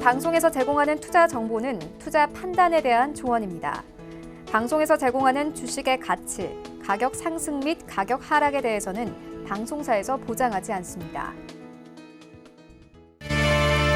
방송에서 제공하는 투자 정보는 투자 판단에 대한 조언입니다. 방송에서 제공하는 주식의 가치, 가격 상승 및 가격 하락에 대해서는 방송사에서 보장하지 않습니다.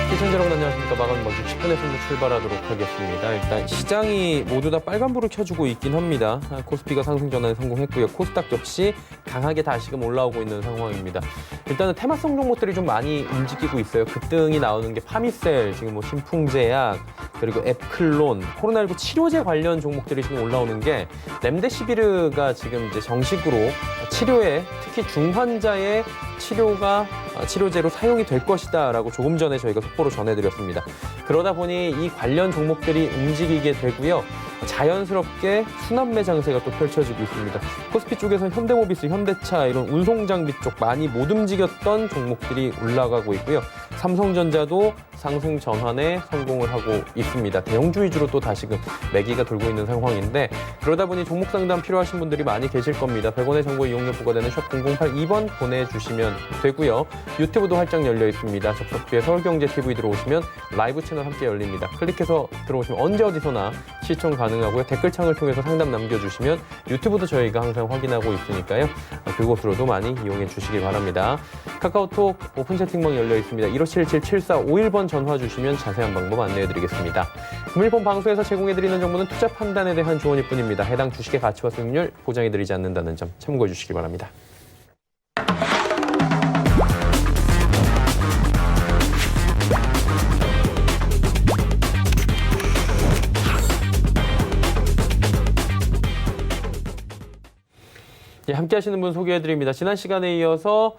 시청자 여러분 안녕하십니까. 마감 먼저 10분의 순서 출발하도록 하겠습니다. 일단 시장이 모두 다 빨간불을 켜주고 있긴 합니다. 코스피가 상승 전환에 성공했고요. 코스닥 역시 강하게 다시금 올라오고 있는 상황입니다. 일단은 테마성 종목들이 좀 많이 움직이고 있어요. 급등이 나오는 게 파미셀, 지금 뭐 신풍제약, 그리고 앱클론, 코로나19 치료제 관련 종목들이 지금 올라오는 게 렘데시비르가 지금 이제 정식으로 치료에 특히 중환자의 치료제로 사용이 될 것이다라고 조금 전에 저희가 속보로 전해드렸습니다. 그러다 보니 이 관련 종목들이 움직이게 되고요. 자연스럽게 순환매 장세가 또 펼쳐지고 있습니다. 코스피 쪽에서는 현대모비스, 현대차 이런 운송장비 쪽 많이 못 움직였던 종목들이 올라가고 있고요. 삼성전자도 상승 전환에 성공을 하고 있습니다. 대형주 위주로 또 다시금 매기가 돌고 있는 상황인데 그러다 보니 종목 상담 필요하신 분들이 많이 계실 겁니다. 100원의 정보 이용료 부과되는 샵 0082번 보내주시면 되고요. 유튜브도 활짝 열려 있습니다. 접속 뒤에 서울경제TV 들어오시면 라이브 채널 함께 열립니다. 클릭해서 들어오시면 언제 어디서나 시청 가능하고요. 댓글창을 통해서 상담 남겨주시면 유튜브도 저희가 항상 확인하고 있으니까요. 그곳으로도 많이 이용해 주시기 바랍니다. 카카오톡 오픈 채팅방 열려 있습니다. 1577-7451번 전화 주시면 자세한 방법 안내해드리겠습니다. 금일본 방송에서 제공해드리는 정보는 투자 판단에 대한 조언일 뿐입니다. 해당 주식의 가치와 수익률 보장해드리지 않는다는 점 참고해 주시기 바랍니다. 예, 함께 하시는 분 소개해드립니다. 지난 시간에 이어서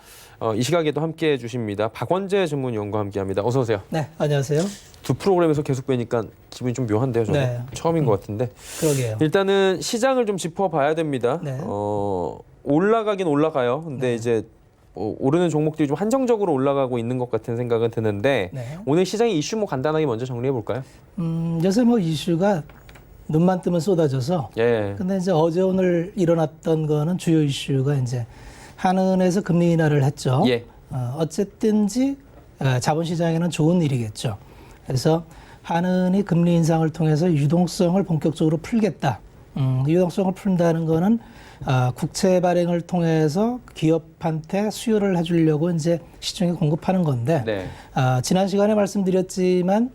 이 시각에도 함께 해주십니다. 박원재 전문위원과 함께합니다. 어서 오세요. 네, 안녕하세요. 두 프로그램에서 계속 뵈니까 기분이 좀 묘한데요. 저는 네. 처음인 것 같은데. 그러게요. 일단은 시장을 좀 짚어봐야 됩니다. 네. 올라가긴 올라가요. 근데 네. 이제 오르는 종목들이 좀 한정적으로 올라가고 있는 것 같은 생각은 드는데 네. 오늘 시장의 이슈 뭐 간단하게 먼저 정리해 볼까요? 요새 뭐 이슈가 눈만 뜨면 쏟아져서. 예. 근데 이제 어제 오늘 일어났던 거는 주요 이슈가 이제 한은에서 금리 인하를 했죠. 예. 어쨌든지 자본시장에는 좋은 일이겠죠. 그래서 한은이 금리 인상을 통해서 유동성을 본격적으로 풀겠다. 유동성을 푼다는 거는 국채 발행을 통해서 기업한테 수요를 해주려고 이제 시중에 공급하는 건데 네. 지난 시간에 말씀드렸지만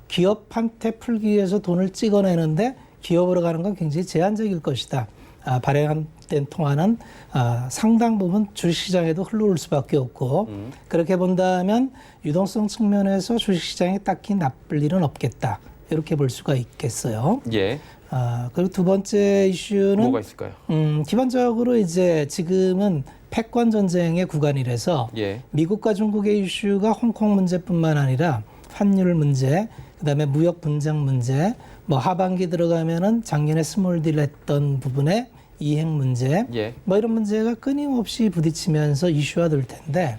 기업한테 풀기 위해서 돈을 찍어내는데 기업으로 가는 건 굉장히 제한적일 것이다. 발행한 된 통화는 상당 부분 주식시장에도 흘러올 수밖에 없고 그렇게 본다면 유동성 측면에서 주식시장에 딱히 나쁠 일은 없겠다. 이렇게 볼 수가 있겠어요. 예. 그리고 두 번째 이슈는 뭐가 있을까요? 기본적으로 이제 지금은 패권 전쟁의 구간이라서 예. 미국과 중국의 이슈가 홍콩 문제뿐만 아니라 환율 문제, 그다음에 무역 분쟁 문제, 뭐 하반기 들어가면은 작년에 스몰딜 했던 부분의 이행 문제, 예. 뭐 이런 문제가 끊임없이 부딪히면서 이슈화 될 텐데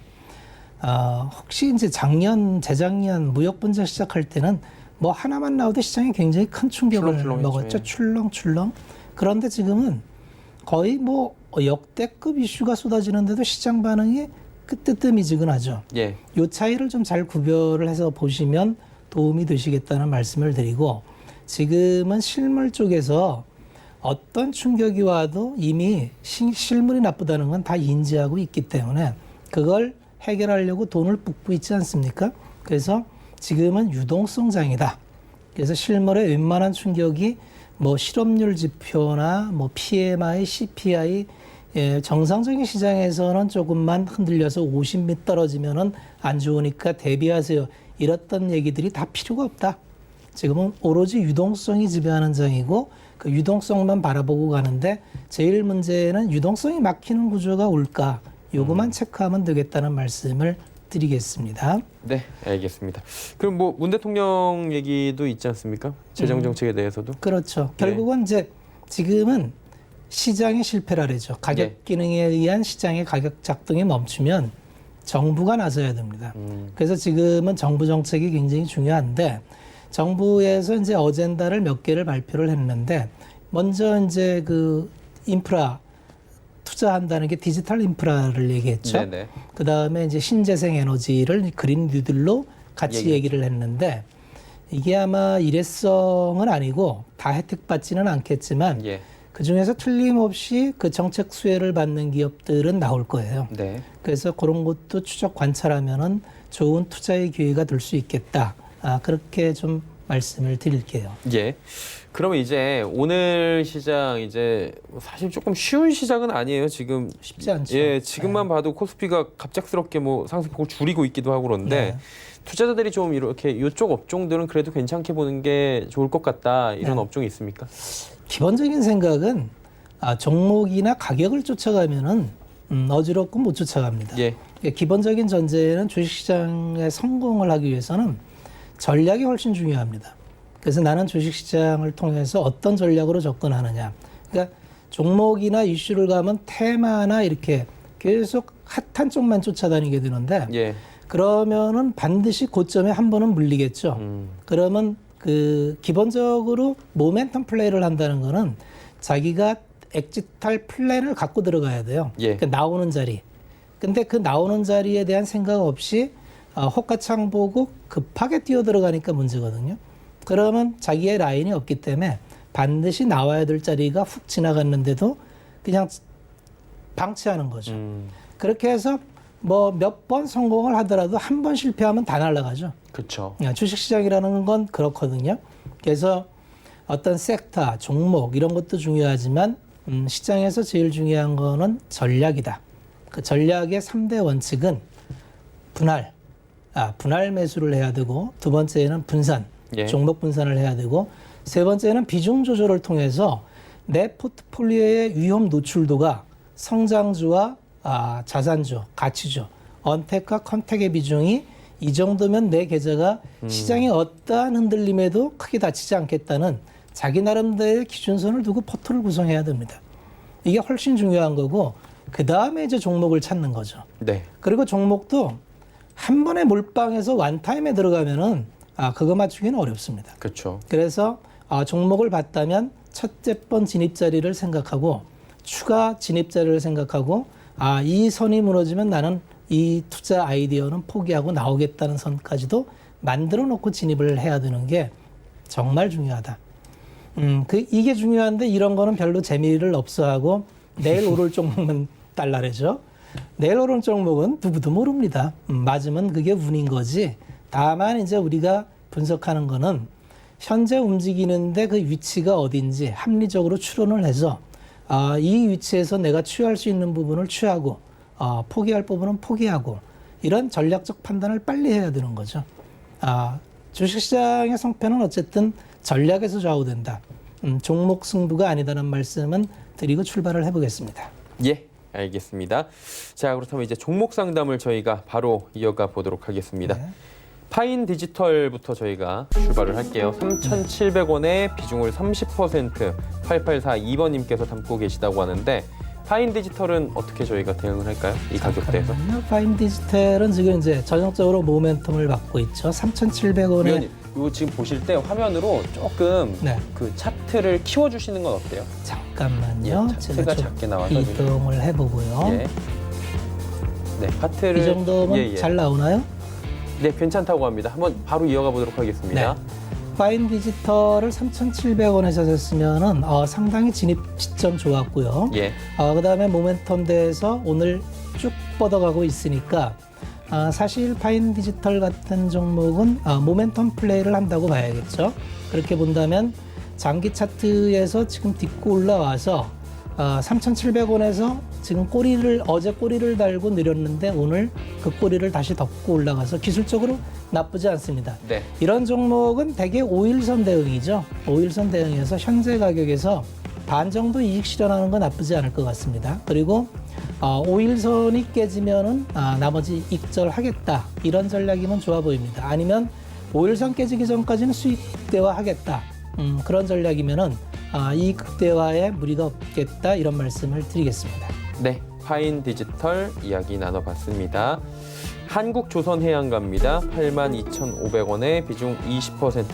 혹시 이제 재작년 무역 분쟁 시작할 때는 뭐 하나만 나오도 시장이 굉장히 큰 충격을 먹었죠. 출렁출렁. 그런데 지금은 거의 뭐 역대급 이슈가 쏟아지는데도 시장 반응이 뜨뜻미지근하죠. 예. 이 차이를 좀 잘 구별을 해서 보시면 도움이 되시겠다는 말씀을 드리고 지금은 실물 쪽에서 어떤 충격이 와도 이미 실물이 나쁘다는 건 다 인지하고 있기 때문에 그걸 해결하려고 돈을 붓고 있지 않습니까? 그래서 지금은 유동성장이다. 그래서 실물에 웬만한 충격이 뭐 실업률 지표나 뭐 PMI, CPI 정상적인 시장에서는 조금만 흔들려서 50미 떨어지면은 안 좋으니까 대비하세요. 이랬던 얘기들이 다 필요가 없다. 지금은 오로지 유동성이 지배하는 장이고 그 유동성만 바라보고 가는데 제일 문제는 유동성이 막히는 구조가 올까? 요거만 체크하면 되겠다는 말씀을 드리겠습니다. 네, 알겠습니다. 그럼 뭐 문 대통령 얘기도 있지 않습니까? 재정 정책에 대해서도. 그렇죠. 결국은 이제 지금은 시장의 실패라래죠. 가격 기능에 의한 시장의 가격 작동이 멈추면 정부가 나서야 됩니다. 그래서 지금은 정부 정책이 굉장히 중요한데 정부에서 이제 어젠다를 몇 개를 발표를 했는데 먼저 이제 그 인프라 투자한다는 게 디지털 인프라를 얘기했죠. 그 다음에 이제 신재생 에너지를 그린 뉴딜로 같이 얘기를 했는데 이게 아마 일회성은 아니고 다 혜택받지는 않겠지만 예. 그중에서 틀림없이 그 정책 수혜를 받는 기업들은 나올 거예요. 네. 그래서 그런 것도 추적 관찰하면은 좋은 투자의 기회가 될 수 있겠다. 그렇게 좀 말씀을 드릴게요. 예. 그러면 이제 오늘 시장 이제 사실 조금 쉬운 시장은 아니에요. 지금 쉽지 않죠. 예, 지금만 봐도 코스피가 갑작스럽게 뭐 상승폭을 줄이고 있기도 하고 그런데 네. 투자자들이 좀 이렇게 이쪽 업종들은 그래도 괜찮게 보는 게 좋을 것 같다. 이런 네. 업종이 있습니까? 기본적인 생각은 종목이나 가격을 쫓아가면은 어지럽고 못 쫓아갑니다. 예. 기본적인 전제는 주식시장에 성공을 하기 위해서는 전략이 훨씬 중요합니다. 그래서 나는 주식시장을 통해서 어떤 전략으로 접근하느냐. 그러니까 종목이나 이슈를 가면 테마나 이렇게 계속 핫한 쪽만 쫓아다니게 되는데 예. 그러면은 반드시 고점에 한 번은 물리겠죠. 그러면 그 기본적으로 모멘텀 플레이를 한다는 거는 자기가 엑짓할 플랜을 갖고 들어가야 돼요. 예. 그러니까 나오는 자리. 근데 그 나오는 자리에 대한 생각 없이 호가창 보고 급하게 뛰어 들어가니까 문제거든요. 그러면 자기의 라인이 없기 때문에 반드시 나와야 될 자리가 훅 지나갔는데도 그냥 방치하는 거죠. 그렇게 해서 뭐 몇 번 성공을 하더라도 한 번 실패하면 다 날아가죠. 그렇죠. 주식시장이라는 건 그렇거든요. 그래서 어떤 섹터, 종목 이런 것도 중요하지만 시장에서 제일 중요한 거는 전략이다. 그 전략의 3대 원칙은 분할, 분할 매수를 해야 되고 두 번째는 분산, 예. 종목 분산을 해야 되고 세 번째는 비중 조절을 통해서 내 포트폴리오의 위험 노출도가 성장주와 자산주, 가치주, 언택과 컨택의 비중이 이 정도면 내 계좌가 시장의 어떠한 흔들림에도 크게 다치지 않겠다는 자기 나름대로의 기준선을 두고 포트를 구성해야 됩니다. 이게 훨씬 중요한 거고 그 다음에 이제 종목을 찾는 거죠. 네. 그리고 종목도 한 번에 몰빵해서 원타임에 들어가면은 그거 맞추기는 어렵습니다. 그렇죠. 그래서 종목을 봤다면 첫째 번 진입 자리를 생각하고 추가 진입 자리를 생각하고 이 선이 무너지면 나는 이 투자 아이디어는 포기하고 나오겠다는 선까지도 만들어 놓고 진입을 해야 되는 게 정말 중요하다. 이게 중요한데 이런 거는 별로 재미를 없어하고 내일 오를 종목은 달라래죠. 내일 오를 종목은 누구도 모릅니다. 맞으면 그게 운인 거지. 다만 이제 우리가 분석하는 거는 현재 움직이는데 그 위치가 어딘지 합리적으로 추론을 해서 이 위치에서 내가 취할 수 있는 부분을 취하고 포기할 부분은 포기하고 이런 전략적 판단을 빨리 해야 되는 거죠. 주식시장의 성패는 어쨌든 전략에서 좌우된다. 종목 승부가 아니다는 말씀은 드리고 출발을 해보겠습니다. 예. 알겠습니다. 자, 그렇다면 이제 종목 상담을 저희가 바로 이어가 보도록 하겠습니다. 네. 파인 디지털부터 저희가 출발을 할게요. 3,700원에 비중을 30% 8842번님께서 담고 계시다고 하는데 파인 디지털은 어떻게 저희가 대응을 할까요? 이 가격대에서? 파인 디지털은 지금 이제 전형적으로 모멘텀을 받고 있죠. 3,700원에 위원님, 이거 지금 보실 때 화면으로 조금 네. 그 차트를 키워주시는 건 어때요? 잠깐만요. 예, 차트가 작게 나와서 이동을 해보고요. 예. 네, 차트를 이 정도면 잘 나오나요? 네, 괜찮다고 합니다. 한번 바로 이어가 보도록 하겠습니다. 네. 파인 디지털을 3,700원에서 샀으면은 상당히 진입 시점 좋았고요. 예. 그다음에 모멘텀 대에서 오늘 쭉 뻗어가고 있으니까 사실 파인 디지털 같은 종목은 모멘텀 플레이를 한다고 봐야겠죠. 그렇게 본다면 장기 차트에서 지금 딛고 올라와서 3,700원에서 지금 어제 꼬리를 달고 내렸는데 오늘 그 꼬리를 다시 덮고 올라가서 기술적으로 나쁘지 않습니다. 네. 이런 종목은 대개 5일선 대응이죠. 5일선 대응에서 현재 가격에서 반 정도 이익 실현하는 건 나쁘지 않을 것 같습니다. 그리고 5일선이 깨지면은 나머지 익절하겠다. 이런 전략이면 좋아 보입니다. 아니면 5일선 깨지기 전까지는 수익 극대화하겠다. 그런 전략이면은 이 극대화에 무리가 없겠다. 이런 말씀을 드리겠습니다. 네, 파인 디지털 이야기 나눠봤습니다. 한국조선해양갑니다. 82,500원에 비중 20%.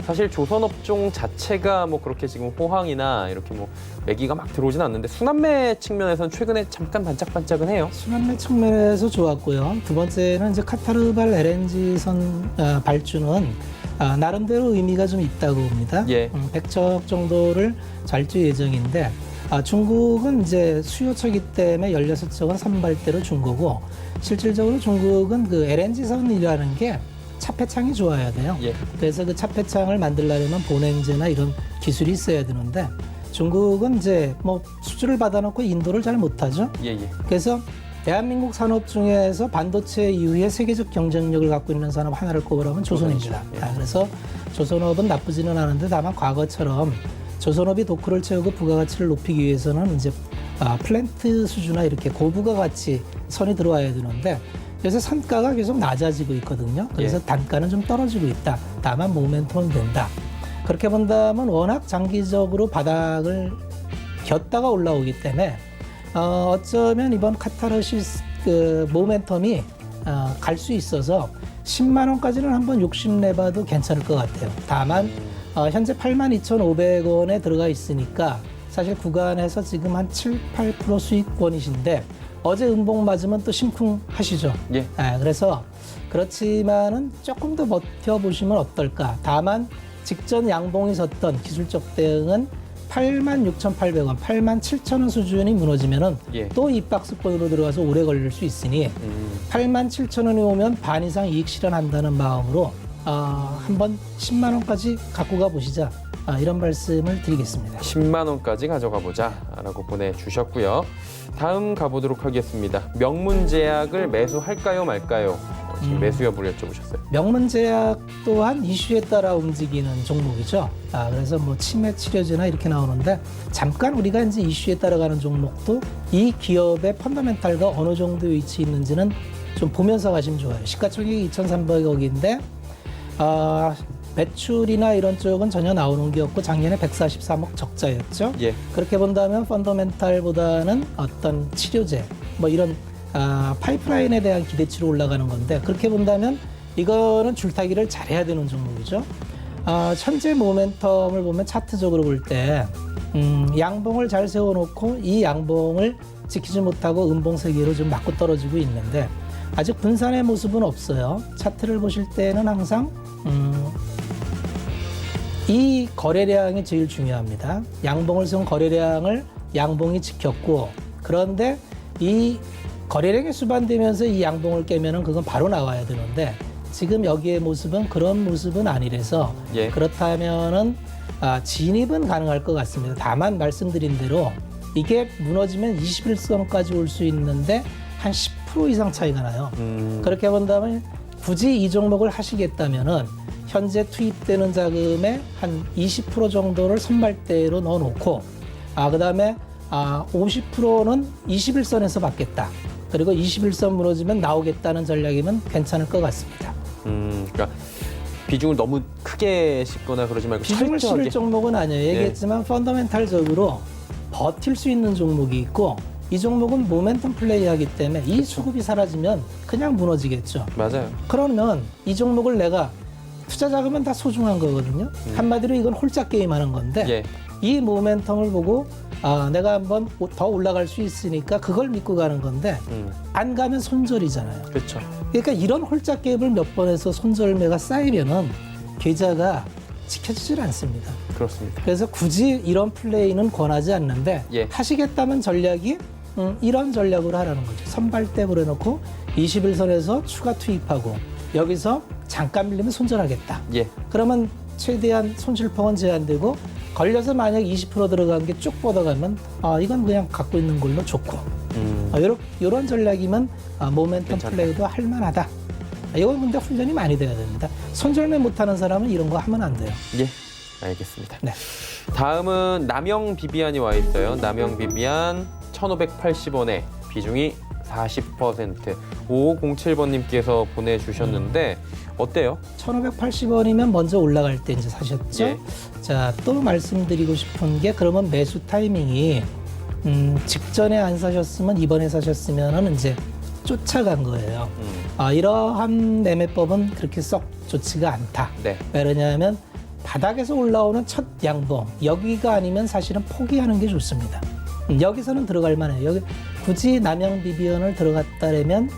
사실 조선업종 자체가 뭐 그렇게 지금 호황이나 이렇게 뭐 매기가 막 들어오진 않는데 순환매 측면에서는 최근에 잠깐 반짝반짝은 해요. 순환매 측면에서 좋았고요. 두 번째는 이제 카타르발 LNG선 발주는 나름대로 의미가 좀 있다고 봅니다. 예. 100척 정도를 잘줄 예정인데 중국은 이제 수요처기 때문에 16척은 선발대로 준 거고 실질적으로 중국은 그 LNG선이라는 게 차폐창이 좋아야 돼요. 예. 그래서 그 차폐창을 만들려면 보냉제나 이런 기술이 있어야 되는데 중국은 이제 뭐 수주를 받아놓고 인도를 잘 못하죠. 예. 그래서 대한민국 산업 중에서 반도체 이후에 세계적 경쟁력을 갖고 있는 산업 하나를 꼽으라면 조선입니다. 예. 그래서 조선업은 나쁘지는 않은데 다만 과거처럼 조선업이 도크를 채우고 부가가치를 높이기 위해서는 이제 플랜트 수주나 이렇게 고부가가치 선이 들어와야 되는데 요새 선가가 계속 낮아지고 있거든요. 그래서 예. 단가는 좀 떨어지고 있다. 다만 모멘텀은 된다. 그렇게 본다면 워낙 장기적으로 바닥을 겼다가 올라오기 때문에 어쩌면 이번 카타르시스 그 모멘텀이 갈 수 있어서 10만 원까지는 한번 욕심내봐도 괜찮을 것 같아요. 다만 현재 82,500원에 들어가 있으니까 사실 구간에서 지금 한 7, 8% 수익권이신데 어제 음봉 맞으면 또 심쿵하시죠. 예. 그래서 그렇지만은 조금 더 버텨보시면 어떨까. 다만 직전 양봉이 섰던 기술적 대응은 86,800원, 87,000원 수준이 무너지면은 예. 또 이 박스권으로 들어가서 오래 걸릴 수 있으니 87,000원이 오면 반 이상 이익 실현한다는 마음으로 한번 10만 원까지 갖고 가보시자. 이런 말씀을 드리겠습니다. 10만 원까지 가져가 보자라고 보내주셨고요. 다음 가보도록 하겠습니다. 명문제약을 매수할까요 말까요? 지금 매수 여부를 여쭤보셨어요. 명문제약 또한 이슈에 따라 움직이는 종목이죠. 그래서 뭐 치매 치료제나 이렇게 나오는데 잠깐 우리가 이제 이슈에 따라가는 종목도 이 기업의 펀더멘탈과 어느 정도 위치에 있는지는 좀 보면서 가시면 좋아요. 시가총액이 2,300억인데 매출이나 이런 쪽은 전혀 나오는 게 없고 작년에 143억 적자였죠. 예. 그렇게 본다면 펀더멘탈보다는 어떤 치료제 뭐 이런 파이프라인에 대한 기대치로 올라가는 건데 그렇게 본다면 이거는 줄타기를 잘해야 되는 종목이죠. 현재 모멘텀을 보면 차트적으로 볼 때 양봉을 잘 세워놓고 이 양봉을 지키지 못하고 음봉 세계로 좀 맞고 떨어지고 있는데 아직 분산의 모습은 없어요. 차트를 보실 때는 항상 이 거래량이 제일 중요합니다. 양봉을 세운 거래량을 양봉이 지켰고 그런데 이 거래량이 수반되면서 이 양봉을 깨면은 그건 바로 나와야 되는데 지금 여기의 모습은 그런 모습은 아니라서 예. 그렇다면은 진입은 가능할 것 같습니다. 다만 말씀드린 대로 이게 무너지면 21선까지 올 수 있는데 한 10% 이상 차이가 나요. 그렇게 본다면 굳이 이 종목을 하시겠다면은 현재 투입되는 자금의 한 20% 정도를 선발대로 넣어놓고 그다음에 50%는 21선에서 받겠다. 그리고 21선 무너지면 나오겠다는 전략이면 괜찮을 것 같습니다. 그러니까 비중을 너무 크게 싣거나 그러지 말고 비중을 철저하게. 실을 종목은 아니에요. 얘기했지만 펀더멘탈적으로 버틸 수 있는 종목이 있고 이 종목은 모멘텀 플레이하기 때문에 이 수급이 사라지면 그냥 무너지겠죠. 맞아요. 그러면 이 종목을 내가 투자 자금은 다 소중한 거거든요. 한마디로 이건 홀짝 게임하는 건데 예. 이 모멘텀을 보고 내가 한번 더 올라갈 수 있으니까 그걸 믿고 가는 건데 안 가면 손절이잖아요. 그렇죠. 그러니까 이런 홀짝 게임을 몇 번 해서 손절매가 쌓이면은 계좌가 지켜지질 않습니다. 그렇습니다. 그래서 굳이 이런 플레이는 권하지 않는데 예. 하시겠다면 전략이 이런 전략으로 하라는 거죠. 선발대 보내놓고 21선에서 추가 투입하고 여기서 잠깐 밀리면 손절하겠다. 예. 그러면 최대한 손실폭은 제한되고 걸려서 만약 20% 들어간 게 쭉 뻗어가면 이건 그냥 갖고 있는 걸로 좋고 이런 전략이면 모멘텀 괜찮다. 플레이도 할 만하다. 이건 근데 훈련이 많이 돼야 됩니다. 손절매 못하는 사람은 이런 거 하면 안 돼요. 예. 알겠습니다. 네. 다음은 남영 비비안이 와 있어요. 남영 비비안 1,580원에 비중이 40%. 5507번님께서 보내주셨는데 어때요? 1,580원이면 먼저 올라갈 때 이제 사셨죠? 예. 자, 또 말씀드리고 싶은 게 그러면 매수 타이밍이 직전에 안 사셨으면 이번에 사셨으면은 이제 쫓아간 거예요. 이러한 매매법은 그렇게 썩 좋지가 않다. 네. 왜냐하면 바닥에서 올라오는 첫 양봉 여기가 아니면 사실은 포기하는 게 좋습니다. 여기서는 들어갈 만해요. 여기 굳이 남영 비비언을 들어갔다라면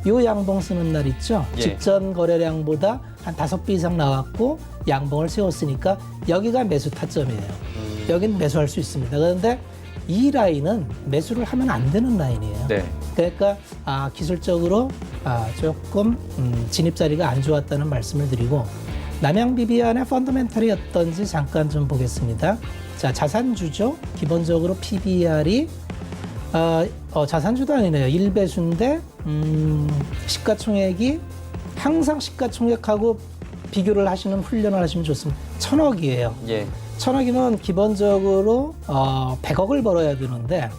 요 양봉 쓰는 날 있죠. 예. 직전 거래량보다 한 5배 이상 나왔고 양봉을 세웠으니까 여기가 매수 타점이에요. 여기는 매수할 수 있습니다. 그런데 이 라인은 매수를 하면 안 되는 라인이에요. 네. 그러니까 기술적으로 조금 진입 자리가 안 좋았다는 말씀을 드리고 남양 비비안의 펀더멘털이 어떤지 잠깐 좀 보겠습니다. 자, 자산주죠. 기본적으로 PBR이 자산주도 아니네요. 1배수인데 시가총액이 항상 시가총액하고 비교를 하시는 훈련을 하시면 좋습니다. 1,000억이에요. 예. 1,000억이면 기본적으로 100억을 벌어야 되는데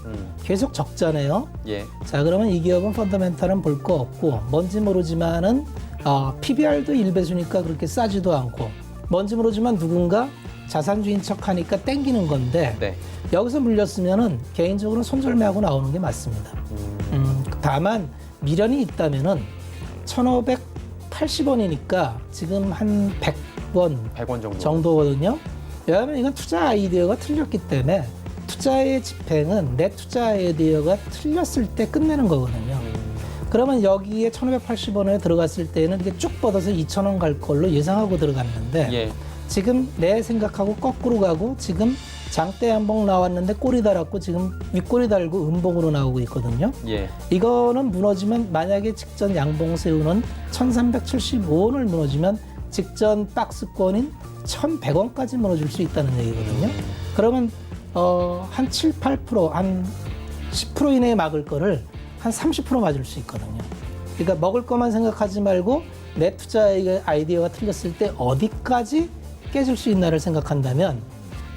계속 적자네요. 예. 자, 그러면 이 기업은 펀더멘탈은 볼 거 없고 뭔지 모르지만은 PBR도 1배수니까 그렇게 싸지도 않고 뭔지 모르지만 누군가 자산주인 척하니까 땡기는 건데 네. 여기서 물렸으면은 개인적으로 손절매하고 나오는 게 맞습니다. 다만 미련이 있다면은 1,580원이니까 지금 한 100원 100원 정도. 정도거든요. 왜냐하면 이건 투자 아이디어가 틀렸기 때문에 투자의 집행은 내 투자 아이디어가 틀렸을 때 끝내는 거거든요. 그러면 여기에 1,580원에 들어갔을 때는 이게 쭉 뻗어서 2,000원 갈 걸로 예상하고 들어갔는데 예. 지금 내 생각하고 거꾸로 가고 지금 장대 한봉 나왔는데 꼬리 달았고 지금 윗꼬리 달고 음봉으로 나오고 있거든요. 예. 이거는 무너지면 만약에 직전 양봉 세우는 1,375원을 무너지면 직전 박스권인 1,100원까지 무너질 수 있다는 얘기거든요. 그러면 한 7, 8%, 한 10% 이내에 막을 거를 한 30% 맞을 수 있거든요. 그러니까 먹을 것만 생각하지 말고 내 투자 아이디어가 틀렸을 때 어디까지 깨질 수 있나를 생각한다면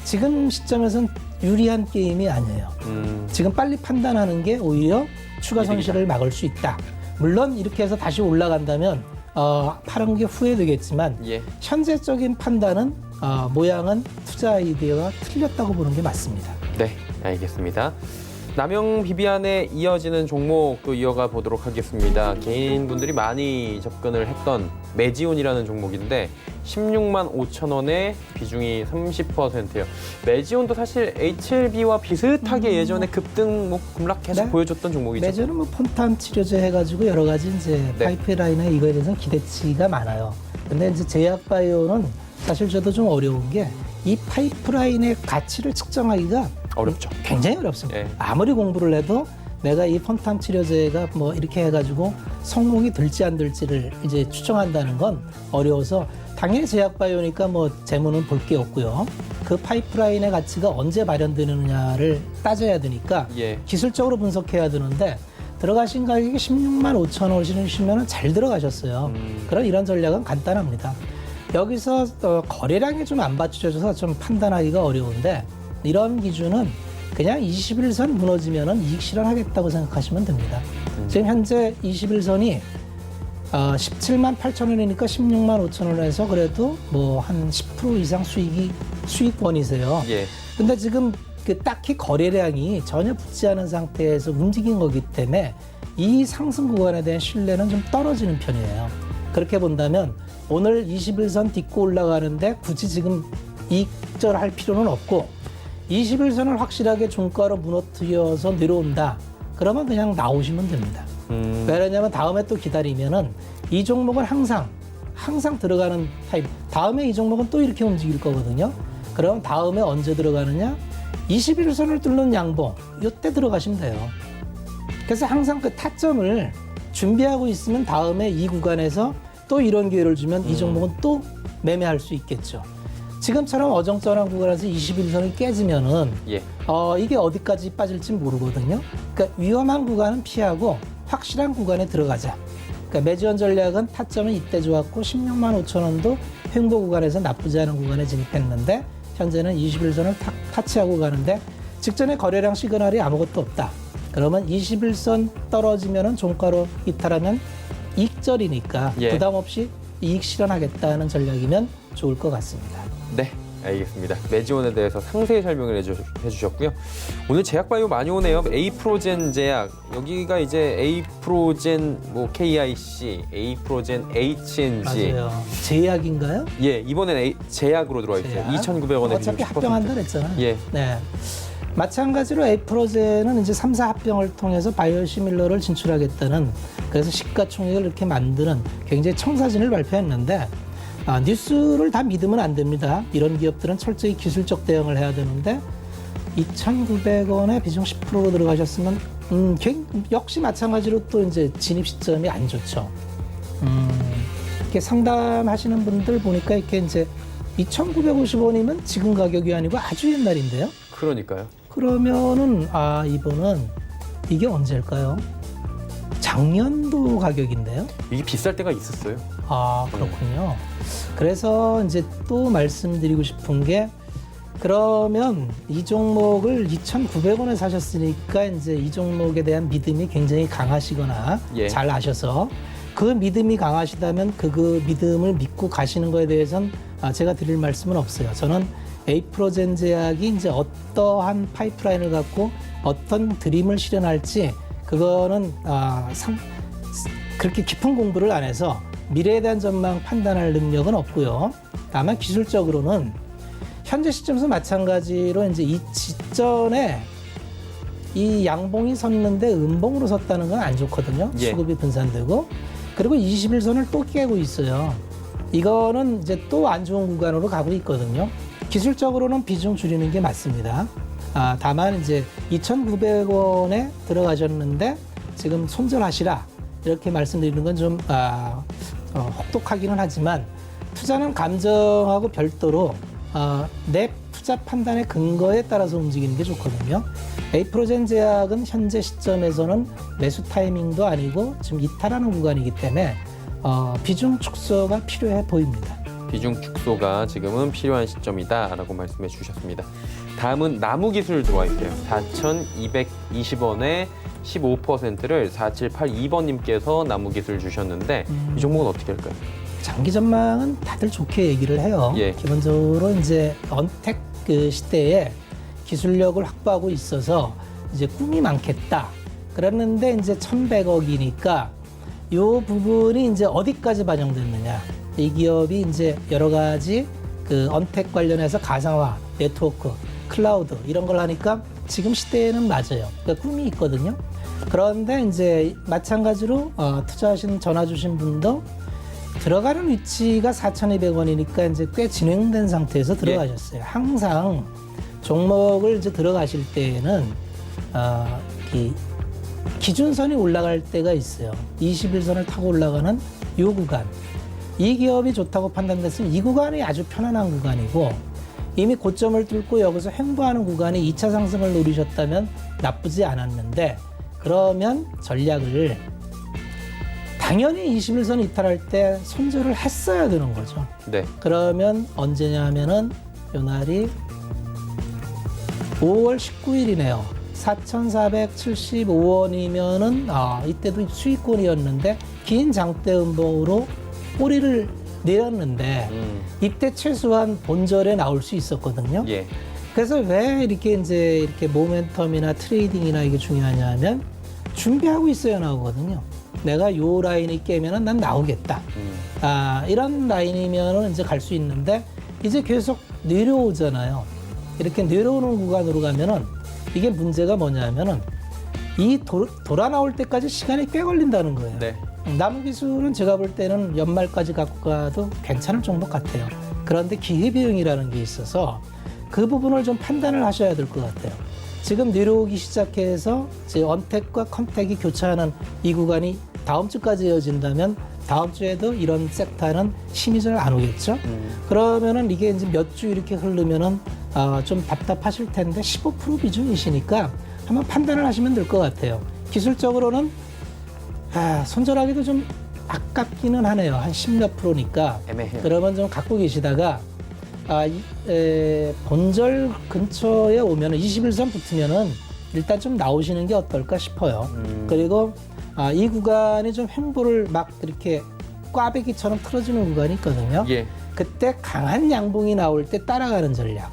지금 시점에서는 유리한 게임이 아니에요. 지금 빨리 판단하는 게 오히려 추가 손실을 막을 수 있다. 물론 이렇게 해서 다시 올라간다면 파는 게 후회되겠지만 예. 현재적인 판단은 모양은 투자 아이디어가 틀렸다고 보는 게 맞습니다. 네, 알겠습니다. 남영 비비안에 이어지는 종목 또 이어가 보도록 하겠습니다. 개인분들이 많이 접근을 했던 매지온이라는 종목인데 16만 5천 원에 비중이 30%예요. 매지온도 사실 HLB와 비슷하게 예전에 급등 급락해서 네. 보여줬던 종목이죠. 매주는 뭐 폰탄 치료제 해가지고 여러 가지 이제 네. 파이프라인에 이거에 대해서 기대치가 많아요. 근데 이제 제약바이오는 사실 저도 좀 어려운 게 이 파이프라인의 가치를 측정하기가 어렵죠. 굉장히 어렵습니다. 네. 아무리 공부를 해도 내가 이 폰탄 치료제가 뭐 이렇게 해가지고 성공이 될지 안 될지를 이제 추정한다는 건 어려워서 당연히 제약바이오니까 뭐 재무는 볼 게 없고요. 그 파이프라인의 가치가 언제 마련되느냐를 따져야 되니까 예. 기술적으로 분석해야 되는데 들어가신 가격이 16만 5천 원이시면 잘 들어가셨어요. 그럼 이런 전략은 간단합니다. 여기서 거래량이 좀 안 받쳐져서 좀 판단하기가 어려운데 이런 기준은 그냥 21선 무너지면 이익 실현하겠다고 생각하시면 됩니다. 지금 현재 21선이 17만 8천 원이니까 16만 5천 원에서 그래도 뭐 한 10% 이상 수익권이세요. 예. 근데 지금 딱히 거래량이 전혀 붙지 않은 상태에서 움직인 거기 때문에 이 상승 구간에 대한 신뢰는 좀 떨어지는 편이에요. 그렇게 본다면 오늘 21선 딛고 올라가는데 굳이 지금 이익절할 필요는 없고 21선을 확실하게 종가로 무너뜨려서 내려온다. 그러면 그냥 나오시면 됩니다. 왜냐하면 다음에 또 기다리면은 이 종목은 항상 들어가는 타입. 다음에 이 종목은 또 이렇게 움직일 거거든요. 그럼 다음에 언제 들어가느냐? 21선을 뚫는 양봉. 이때 들어가시면 돼요. 그래서 항상 그 타점을 준비하고 있으면 다음에 이 구간에서 또 이런 기회를 주면 이 종목은 또 매매할 수 있겠죠. 지금처럼 어정쩡한 구간에서 21선이 깨지면은 예. 이게 어디까지 빠질지 모르거든요. 그러니까 위험한 구간은 피하고 확실한 구간에 들어가자. 그러니까 매지원 전략은 타점은 이때 좋았고 16만 5천 원도 횡보 구간에서 나쁘지 않은 구간에 진입했는데 현재는 21선을 타치하고 가는데 직전에 거래량 시그널이 아무것도 없다. 그러면 21선 떨어지면은 종가로 이탈하면 이익절이니까 예. 부담 없이 이익 실현하겠다는 전략이면 좋을 것 같습니다. 네, 알겠습니다. 매지온에 대해서 상세히 설명을 해주셨고요. 오늘 제약바이오 많이 오네요. 에이프로젠 제약, 여기가 이제 에이프로젠 뭐 KIC, 에이프로젠 HNG. 맞아요. 제약인가요? 예, 이번엔 제약으로 들어와 있어요. 제약? 2,900원에 어차피 합병한다 그랬잖아요. 예. 네. 마찬가지로 에이프로젠은 이제 3사 합병을 통해서 바이오시밀러를 진출하겠다는 그래서 시가총액을 이렇게 만드는 굉장히 청사진을 발표했는데 뉴스를 다 믿으면 안 됩니다. 이런 기업들은 철저히 기술적 대응을 해야 되는데 2,900원에 비중 10%로 들어가셨으면 역시 마찬가지로 또 이제 진입 시점이 안 좋죠. 이렇게 상담하시는 분들 보니까 이렇게 이제 2,950원이면 지금 가격이 아니고 아주 옛날인데요. 그러니까요. 그러면은 이번은 이게 언제일까요? 작년도 가격인데요. 이게 비쌀 때가 있었어요. 그렇군요. 그래서 이제 또 말씀드리고 싶은 게 그러면 이 종목을 2,900원에 사셨으니까 이제 이 종목에 대한 믿음이 굉장히 강하시거나 예. 잘 아셔서 그 믿음이 강하시다면 그 믿음을 믿고 가시는 거에 대해서는 제가 드릴 말씀은 없어요. 저는 에이프로젠제약이 이제 어떠한 파이프라인을 갖고 어떤 드림을 실현할지 그거는 그렇게 깊은 공부를 안 해서 미래에 대한 전망 판단할 능력은 없고요. 다만 기술적으로는 현재 시점에서 마찬가지로 이제 이 직전에 이 양봉이 섰는데 음봉으로 섰다는 건 안 좋거든요. 예. 수급이 분산되고 그리고 21선을 또 깨고 있어요. 이거는 이제 또 안 좋은 구간으로 가고 있거든요. 기술적으로는 비중 줄이는 게 맞습니다. 다만 이제 2,900원에 들어가셨는데 지금 손절하시라 이렇게 말씀드리는 건 좀 혹독하기는 하지만 투자는 감정하고 별도로 내 투자 판단의 근거에 따라서 움직이는 게 좋거든요. 에이프로젠 제약은 현재 시점에서는 매수 타이밍도 아니고 지금 이탈하는 구간이기 때문에 비중 축소가 필요해 보입니다. 비중 축소가 지금은 필요한 시점이다라고 말씀해 주셨습니다. 다음은 나무기술 들어와 있어요. 4,220원에 15%를 4782번님께서 나무기술 주셨는데 이 종목은 어떻게 할까요? 장기 전망은 다들 좋게 얘기를 해요. 예. 기본적으로 이제 언택 그 시대에 기술력을 확보하고 있어서 이제 꿈이 많겠다. 그랬는데 이제 1,100억이니까 이 부분이 이제 어디까지 반영됐느냐. 이 기업이 이제 여러 가지 그 언택 관련해서 가상화, 네트워크, 클라우드 이런 걸 하니까 지금 시대에는 맞아요. 그러니까 꿈이 있거든요. 그런데 이제 마찬가지로 투자하신 전화 주신 분도 들어가는 위치가 4,200원이니까 이제 꽤 진행된 상태에서 들어가셨어요. 항상 종목을 이제 들어가실 때에는 이 기준선이 올라갈 때가 있어요. 21선을 타고 올라가는 이 구간. 이 기업이 좋다고 판단됐으면 이 구간이 아주 편안한 구간이고 이미 고점을 뚫고 여기서 횡보하는 구간이 2차 상승을 노리셨다면 나쁘지 않았는데 그러면 전략을 당연히 21선 이탈할 때 손절을 했어야 되는 거죠. 네. 그러면 언제냐 하면은 요 날이 5월 19일이네요. 4,475원이면은 이때도 수익권이었는데 긴 장대 음봉으로 꼬리를 내렸는데 이때 최소한 본절에 나올 수 있었거든요. 예. 그래서 왜 이렇게 이렇게 모멘텀이나 트레이딩이나 이게 중요하냐면 준비하고 있어야 나오거든요. 내가 요 라인이 깨면은 난 나오겠다. 이런 라인이면은 이제 갈 수 있는데 이제 계속 내려오잖아요. 이렇게 내려오는 구간으로 가면은 이게 문제가 뭐냐면은 이 돌아 나올 때까지 시간이 꽤 걸린다는 거예요. 네. 나무기술은 제가 볼 때는 연말까지 갖고 가도 괜찮을 정도 같아요. 그런데 기회비용이라는 게 있어서 그 부분을 좀 판단을 하셔야 될 것 같아요. 지금 내려오기 시작해서 이제 언택과 컨택이 교차하는 이 구간이 다음 주까지 이어진다면 다음 주에도 이런 섹터는 힘이 잘 안 오겠죠. 그러면은 이게 이제 몇 주 이렇게 흐르면은 좀 답답하실 텐데 15% 비중이시니까 한번 판단을 하시면 될 것 같아요. 기술적으로는 손절하기도 좀 아깝기는 하네요. 한 10몇 프로니까. 애매해요. 그러면 좀 갖고 계시다가 본절 근처에 오면은 21선 붙으면은 일단 좀 나오시는 게 어떨까 싶어요. 그리고 이 구간이 좀 횡보를 막 이렇게 꽈배기처럼 틀어지는 구간이 있거든요. 예. 그때 강한 양봉이 나올 때 따라가는 전략.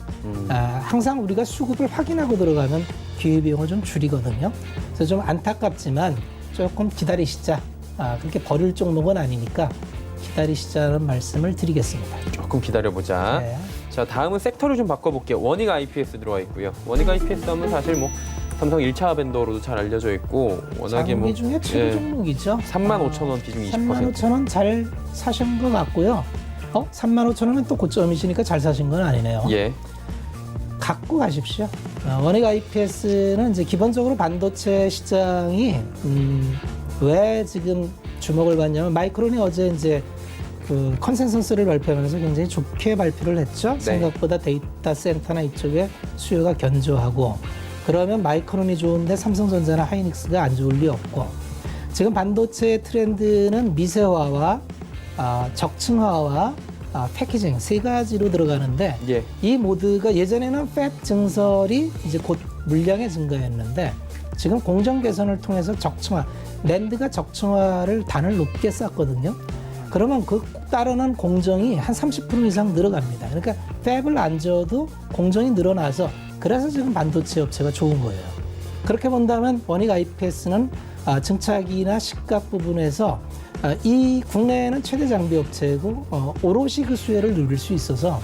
항상 우리가 수급을 확인하고 들어가면 기회비용을 좀 줄이거든요. 그래서 좀 안타깝지만 조금 기다리시자. 그렇게 버릴 종목은 아니니까 기다리시자는 말씀을 드리겠습니다. 조금 기다려보자. 네. 자, 다음은 섹터를 좀 바꿔볼게요. 원익 IPS 들어와 있고요. 원익 IPS 하면 사실 뭐 삼성 1차 밴더로도 잘 알려져 있고 워낙에 뭐 장기 중에 최고 종목이죠. 35,000원 비중 20%. 35,000원 잘 사신 것 같고요. 35,000원은 또 고점이시니까 잘 사신 건 아니네요. 예. 갖고 가십시오. 원익 IPS는 이제 기본적으로 반도체 시장이 왜 지금 주목을 받냐면 마이크론이 어제 이제 그 컨센서스를 발표하면서 굉장히 좋게 발표를 했죠. 네. 생각보다 데이터 센터나 이쪽에 수요가 견조하고 그러면 마이크론이 좋은데 삼성전자나 하이닉스가 안 좋을 리 없고 지금 반도체 트렌드는 미세화와 적층화와 패키징 세 가지로 들어가는데 예. 이 모두가 예전에는 팹 증설이 이제 곧 물량의 증가였는데 지금 공정 개선을 통해서 적층화, 낸드가 적층화를 단을 높게 쌓거든요. 그러면 그 따르는 공정이 한 30% 이상 늘어갑니다. 그러니까 팹을 안 줘도 공정이 늘어나서 그래서 지금 반도체 업체가 좋은 거예요. 그렇게 본다면 원익 IPS는 증차기나 식각 부분에서 이 국내에는 최대 장비 업체고 오롯이 그 수혜를 누릴 수 있어서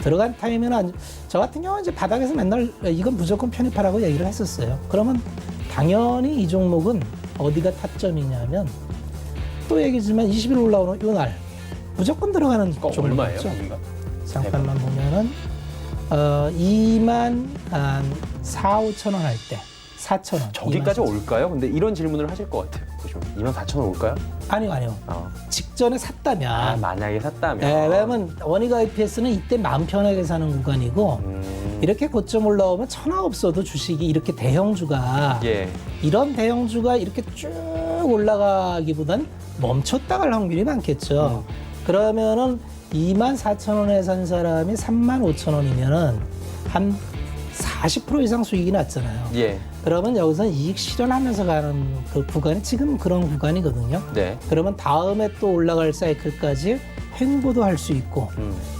들어간 타임에는 저 같은 경우는 이제 바닥에서 맨날 이건 무조건 편입하라고 얘기를 했었어요. 그러면 당연히 이 종목은 어디가 타점이냐면 또 얘기지만 20일 올라오는 요 날 무조건 들어가는 종목이죠. 얼마예요? 여기가? 잠깐만 보면은 2만 한 4, 5천 원 할 때 4천 원. 저기까지 올까요? 근데 이런 질문을 하실 것 같아요. 보시면 24,000원 올까요? 아니요. 직전에 샀다면. 만약에 샀다면. 네, 왜냐면 원익 IPS는 이때 마음 편하게 사는 구간이고 이렇게 고점 올라오면 천하 없어도 주식이 이렇게 대형주가 예. 이런 대형주가 이렇게 쭉 올라가기보단 멈췄다 갈 확률이 많겠죠. 그러면은 24,000원에 산 사람이 35,000원이면은 한 40% 이상 수익이 났잖아요. 예. 그러면 여기서 이익 실현하면서 가는 그 구간이 지금 그런 구간이거든요. 네. 그러면 다음에 또 올라갈 사이클까지 횡보도 할 수 있고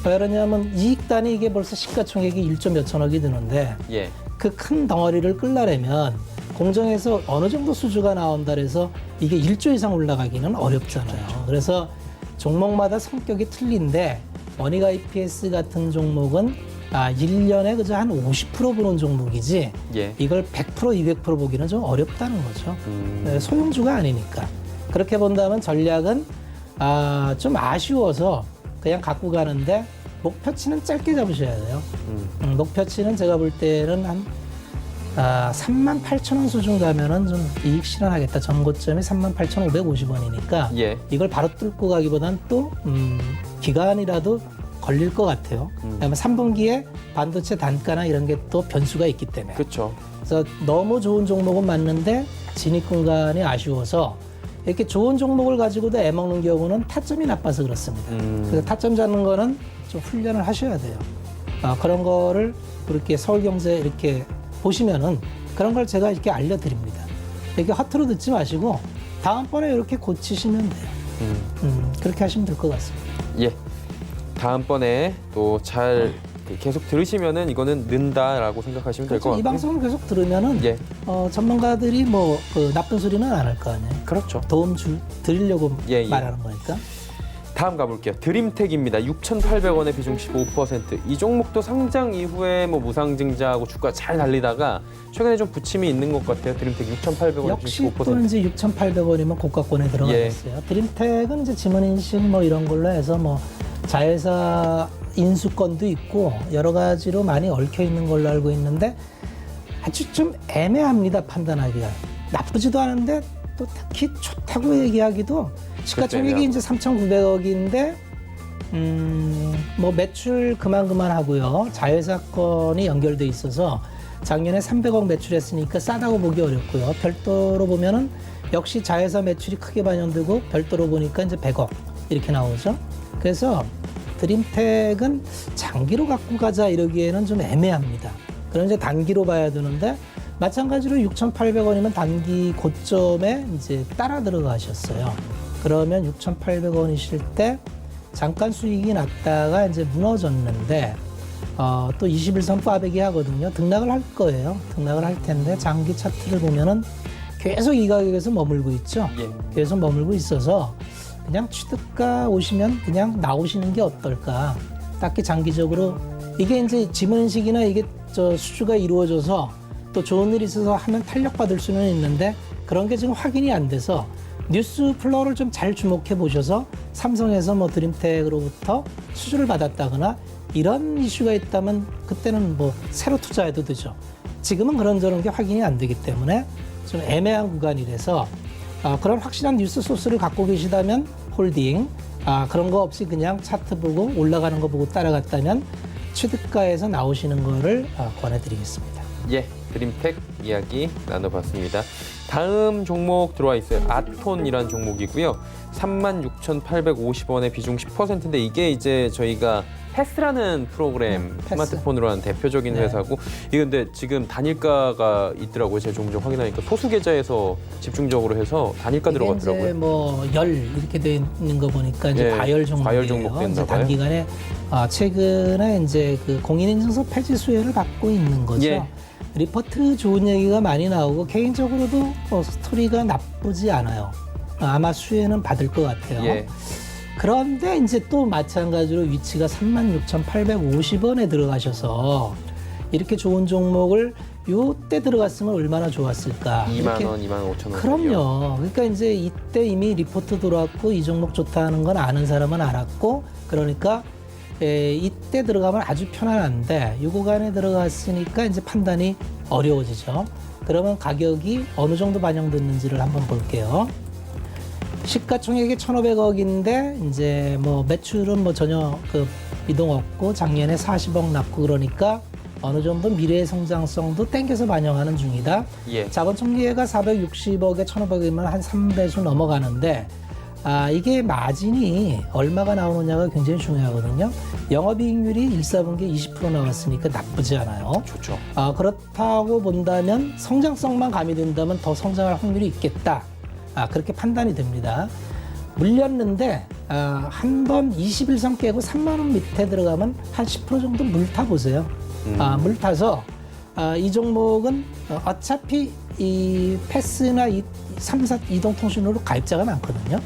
왜 그러냐면 이익단이 이게 벌써 시가총액이 1조 몇천억이 드는데 예. 그 큰 덩어리를 끌려내면 공정에서 어느 정도 수주가 나온다 그래서 이게 1조 이상 올라가기는 어렵잖아요. 그래서 종목마다 성격이 틀린데 원익 IPS 같은 종목은 1년에 그저 한 50% 보는 종목이지 예. 이걸 100%, 200% 보기는 좀 어렵다는 거죠. 네, 소형주가 아니니까. 그렇게 본다면 전략은 좀 아쉬워서 그냥 갖고 가는데 목표치는 짧게 잡으셔야 돼요. 목표치는 제가 볼 때는 한 38,000원 수준 가면은 좀 이익 실현하겠다. 전고점이 38,550원이니까 예. 이걸 바로 뚫고 가기보단 또 기간이라도 걸릴 것 같아요. 왜냐하면 3분기에 반도체 단가나 이런 게 또 변수가 있기 때문에. 그렇죠. 그래서 너무 좋은 종목은 맞는데 진입 공간이 아쉬워서 이렇게 좋은 종목을 가지고도 애먹는 경우는 타점이 나빠서 그렇습니다. 그래서 타점 잡는 거는 좀 훈련을 하셔야 돼요. 그런 거를 그렇게 서울경제 이렇게 보시면은 그런 걸 제가 이렇게 알려드립니다. 이렇게 허투루 듣지 마시고 다음번에 이렇게 고치시면 돼요. 그렇게 하시면 될 것 같습니다. 예. 다음번에 또 잘 계속 들으시면은 이거는 는다라고 생각하시면 될 것 그렇죠. 같아요. 이 방송을 계속 들으면은 예. 전문가들이 뭐 그 나쁜 소리는 안 할 거 아니에요. 그렇죠. 도움 드리려고 예. 말하는 거니까. 다음 가볼게요. 드림텍입니다. 6,800원에 비중 15%. 이 종목도 상장 이후에 뭐 무상증자하고 주가 잘 달리다가 최근에 좀 부침이 있는 것 같아요. 드림텍 6,800원 역시 15%. 또 이제 6,800원이면 고가권에 들어가겠어요. 드림텍은 이제 지문인식 뭐 이런 걸로 해서 뭐 자회사 인수권도 있고 여러 가지로 많이 얽혀 있는 걸로 알고 있는데 아주 좀 애매합니다. 판단하기가. 나쁘지도 않은데 또 특히 좋다고 얘기하기도 시가총액이 이제 3,900억인데 뭐 매출 그만 하고요. 자회사건이 연결돼 있어서 작년에 300억 매출했으니까 싸다고 보기 어렵고요. 별도로 보면은 역시 자회사 매출이 크게 반영되고 별도로 보니까 이제 100억 이렇게 나오죠. 그래서 드림텍은 장기로 갖고 가자 이러기에는 좀 애매합니다. 그럼 이제 단기로 봐야 되는데 마찬가지로 6,800원이면 단기 고점에 이제 따라 들어가셨어요. 그러면 6,800원이실 때 잠깐 수익이 났다가 이제 무너졌는데 또 21선 빠배기 하거든요. 등락을 할 거예요. 등락을 할 텐데 장기 차트를 보면은 계속 이 가격에서 머물고 있죠. 예. 계속 머물고 있어서 그냥 취득가 오시면 그냥 나오시는 게 어떨까. 딱히 장기적으로 이게 이제 지문인식이나 이게 수주가 이루어져서 또 좋은 일이 있어서 하면 탄력받을 수는 있는데 그런 게 지금 확인이 안 돼서 뉴스 플로우를 좀 잘 주목해 보셔서 삼성에서 뭐 드림텍으로부터 수주를 받았다거나 이런 이슈가 있다면 그때는 뭐 새로 투자해도 되죠. 지금은 그런저런 게 확인이 안 되기 때문에 좀 애매한 구간이라서 그런 확실한 뉴스 소스를 갖고 계시다면 홀딩, 그런 거 없이 그냥 차트 보고 올라가는 거 보고 따라갔다면 취득가에서 나오시는 거를 권해드리겠습니다. 예, 드림텍 이야기 나눠봤습니다. 다음 종목 들어와 있어요. 아톤이라는 종목이고요. 36,850원에 비중 10%인데 이게 이제 저희가 패스라는 프로그램 패스. 스마트폰으로 하는 대표적인 네. 회사고 이게 근데 지금 단일가가 있더라고요. 제가 조금 전 확인하니까 소수 계좌에서 집중적으로 해서 단일가 이게 들어갔더라고요. 이제 뭐 열 이렇게 돼 있는 거 보니까 이제 예, 과열 종목이에요. 과열 종목 됐나 이제 봐요. 단기간에 최근에 이제 그 공인인증서 폐지 수혜를 받고 있는 거죠. 예. 리포트 좋은 얘기가 많이 나오고 개인적으로도 스토리가 나쁘지 않아요. 아마 수혜는 받을 것 같아요. 예. 그런데 이제 또 마찬가지로 위치가 36,850원에 들어가셔서 이렇게 좋은 종목을 요때 들어갔으면 얼마나 좋았을까. 2만 원, 2만 5천 원. 그럼요. 그러니까 이제 이때 이미 리포트 들어왔고 이 종목 좋다는 건 아는 사람은 알았고 그러니까 이때 들어가면 아주 편안한데 이 구간에 들어갔으니까 이제 판단이 어려워지죠. 그러면 가격이 어느 정도 반영됐는지를 한번 볼게요. 시가총액이 1,500억인데 이제 뭐 매출은 뭐 전혀 그 비동 없고 작년에 40억 났고 그러니까 어느 정도 미래의 성장성도 땡겨서 반영하는 중이다. 예. 자본총계가 460억에 1,500억이면 한 3배수 넘어가는데 이게 마진이 얼마가 나오느냐가 굉장히 중요하거든요. 영업이익률이 1사분기에 20% 나왔으니까 나쁘지 않아요. 좋죠. 그렇다고 본다면 성장성만 가미된다면 더 성장할 확률이 있겠다. 그렇게 판단이 됩니다. 물렸는데 한 번 21선 깨고 3만 원 밑에 들어가면 한 10% 정도 물 타보세요. 물 타서 이 종목은 어차피 이 패스나 이 3사 이동통신으로 가입자가 많거든요.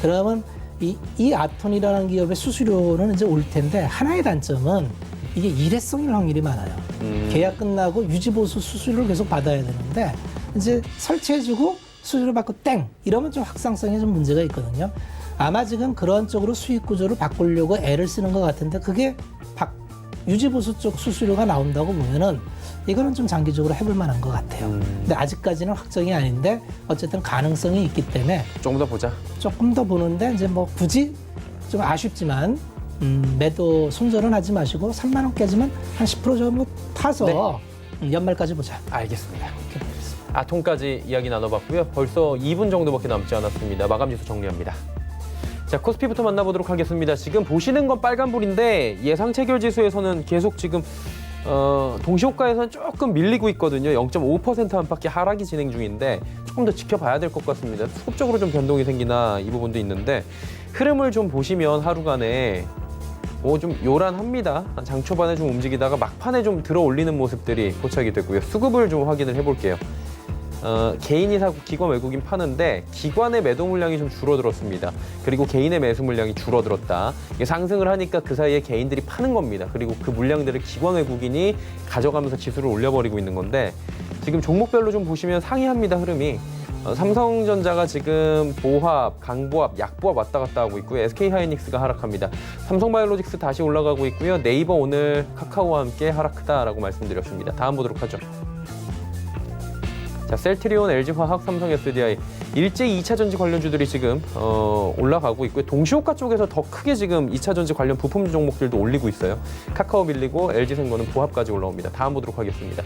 그러면 이 아톤이라는 기업의 수수료는 이제 올 텐데 하나의 단점은 이게 일회성일 확률이 많아요. 계약 끝나고 유지보수 수수료를 계속 받아야 되는데 이제 설치해주고 수수료 받고 땡 이러면 좀 확산성에 좀 문제가 있거든요. 아마 지금 그런 쪽으로 수익 구조를 바꾸려고 애를 쓰는 것 같은데 그게 유지보수 쪽 수수료가 나온다고 보면은 이거는 좀 장기적으로 해볼 만한 것 같아요. 근데 아직까지는 확정이 아닌데 어쨌든 가능성이 있기 때문에 조금 더 보자. 조금 더 보는데 이제 뭐 굳이 좀 아쉽지만 매도 손절은 하지 마시고 3만 원까지만 한 10% 정도 타서 연말까지 보자. 알겠습니다. 이렇게 되겠습니다. 아톤까지 이야기 나눠봤고요. 벌써 2분 정도밖에 남지 않았습니다. 마감 지수 정리합니다. 자, 코스피부터 만나보도록 하겠습니다. 지금 보시는 건 빨간불인데 예상 체결 지수에서는 계속 지금 동시호가에서는 조금 밀리고 있거든요. 0.5% 안팎의 하락이 진행 중인데 조금 더 지켜봐야 될 것 같습니다. 수급적으로 좀 변동이 생기나 이 부분도 있는데 흐름을 좀 보시면 하루간에 좀 요란합니다. 장 초반에 좀 움직이다가 막판에 좀 들어 올리는 모습들이 포착이 되고요. 수급을 좀 확인을 해볼게요. 개인이 사고 기관 외국인 파는데 기관의 매도 물량이 좀 줄어들었습니다. 그리고 개인의 매수 물량이 줄어들었다. 이게 상승을 하니까 그 사이에 개인들이 파는 겁니다. 그리고 그 물량들을 기관 외국인이 가져가면서 지수를 올려버리고 있는 건데 지금 종목별로 좀 보시면 상이합니다. 흐름이. 삼성전자가 지금 보합, 강보합, 약보합 왔다 갔다 하고 있고요. SK하이닉스가 하락합니다. 삼성바이오로직스 다시 올라가고 있고요. 네이버 오늘 카카오와 함께 하락 크다라고 말씀드렸습니다. 다음 보도록 하죠. 자, 셀트리온, LG화학, 삼성 SDI 일제 2차 전지 관련주들이 지금 올라가고 있고요. 동시호가 쪽에서 더 크게 지금 2차 전지 관련 부품 종목들도 올리고 있어요. 카카오 밀리고 LG생명은 보합까지 올라옵니다. 다음 보도록 하겠습니다.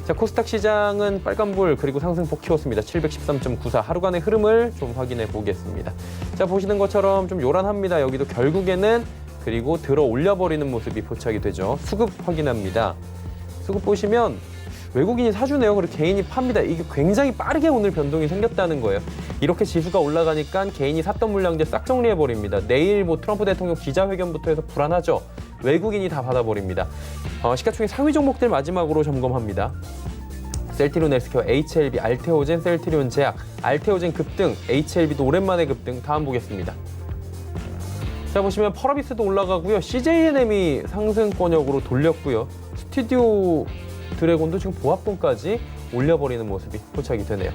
자, 코스닥 시장은 빨간불 그리고 상승폭 키웠습니다. 713.94 하루간의 흐름을 좀 확인해 보겠습니다. 자, 보시는 것처럼 좀 요란합니다. 여기도 결국에는 그리고 들어 올려버리는 모습이 포착이 되죠. 수급 확인합니다. 수급 보시면 외국인이 사주네요. 그리고 개인이 팝니다. 이게 굉장히 빠르게 오늘 변동이 생겼다는 거예요. 이렇게 지수가 올라가니까 개인이 샀던 물량들 싹 정리해버립니다. 내일 뭐 트럼프 대통령 기자회견부터 해서 불안하죠. 외국인이 다 받아버립니다. 시가총액 상위 종목들 마지막으로 점검합니다. 셀트리온 헬스케어, HLB, 알테오젠, 셀트리온 제약, 알테오젠 급등, HLB도 오랜만에 급등. 다음 보겠습니다. 자, 보시면 펄어비스도 올라가고요. CJNM이 상승권역으로 돌렸고요. 스튜디오 드래곤도 지금 보합권까지 올려버리는 모습이 포착이 되네요.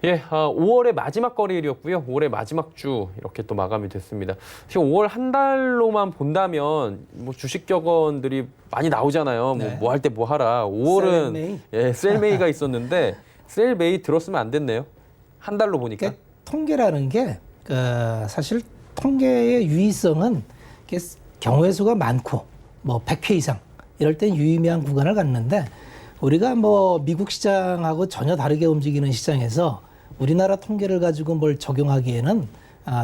예, 5월의 마지막 거래일이었고요. 5월의 마지막 주 이렇게 또 마감이 됐습니다. 지금 5월 한 달로만 본다면 뭐 주식 격언들이 많이 나오잖아요. 네. 뭐 할 때 뭐 하라. 5월은 셀메이. 예, 셀메이가 있었는데 셀메이 들었으면 안 됐네요. 한 달로 보니까. 그러니까 통계라는 게 사실 통계의 유의성은 이렇게 경우의 수가 많고 뭐 100회 이상 이럴 땐 유의미한 구간을 갖는데 우리가 뭐 미국 시장하고 전혀 다르게 움직이는 시장에서 우리나라 통계를 가지고 뭘 적용하기에는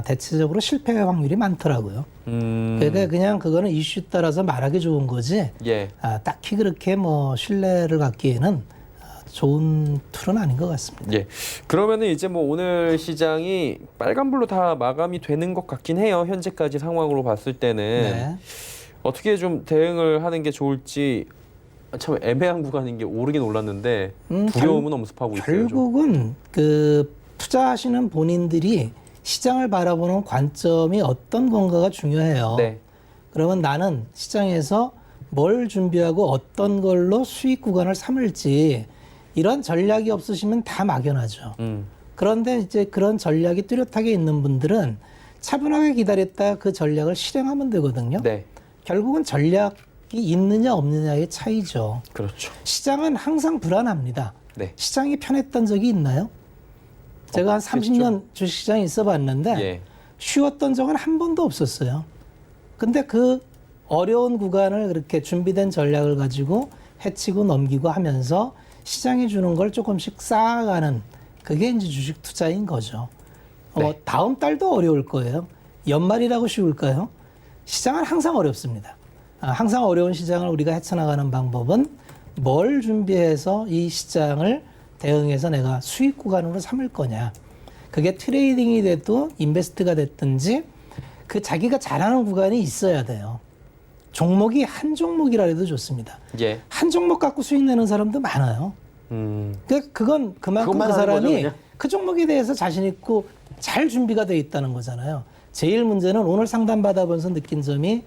대체적으로 실패 확률이 많더라고요. 그러니까 그냥 그거는 이슈 따라서 말하기 좋은 거지. 예. 딱히 그렇게 뭐 신뢰를 갖기에는 좋은 툴은 아닌 것 같습니다. 예. 그러면은 이제 뭐 오늘 시장이 빨간불로 다 마감이 되는 것 같긴 해요. 현재까지 상황으로 봤을 때는 네. 어떻게 좀 대응을 하는 게 좋을지 참 애매한 구간인 게 오르긴 올랐는데 두려움은 엄습하고 있어요. 좀. 결국은 그 투자하시는 본인들이 시장을 바라보는 관점이 어떤 건가가 중요해요. 네. 그러면 나는 시장에서 뭘 준비하고 어떤 걸로 수익 구간을 삼을지 이런 전략이 없으시면 다 막연하죠. 그런데 이제 그런 전략이 뚜렷하게 있는 분들은 차분하게 기다렸다 그 전략을 실행하면 되거든요. 네. 결국은 전략이 있느냐 없느냐의 차이죠. 그렇죠. 시장은 항상 불안합니다. 네. 시장이 편했던 적이 있나요? 제가 한 30년 주식시장에 있어 봤는데 예. 쉬웠던 적은 한 번도 없었어요. 근데 그 어려운 구간을 그렇게 준비된 전략을 가지고 해치고 넘기고 하면서 시장이 주는 걸 조금씩 쌓아가는 그게 이제 주식 투자인 거죠. 네. 다음 달도 어려울 거예요. 연말이라고 쉬울까요? 시장은 항상 어렵습니다. 항상 어려운 시장을 우리가 헤쳐나가는 방법은 뭘 준비해서 이 시장을 대응해서 내가 수익 구간으로 삼을 거냐. 그게 트레이딩이 돼도 인베스트가 됐든지 그 자기가 잘하는 구간이 있어야 돼요. 종목이 한 종목이라 해도 좋습니다. 예. 한 종목 갖고 수익 내는 사람도 많아요. 그건 그만큼 그것만 그 하는 거죠, 사람이 그냥? 그 종목에 대해서 자신 있고 잘 준비가 돼 있다는 거잖아요. 제일 문제는 오늘 상담 받아보면서 느낀 점이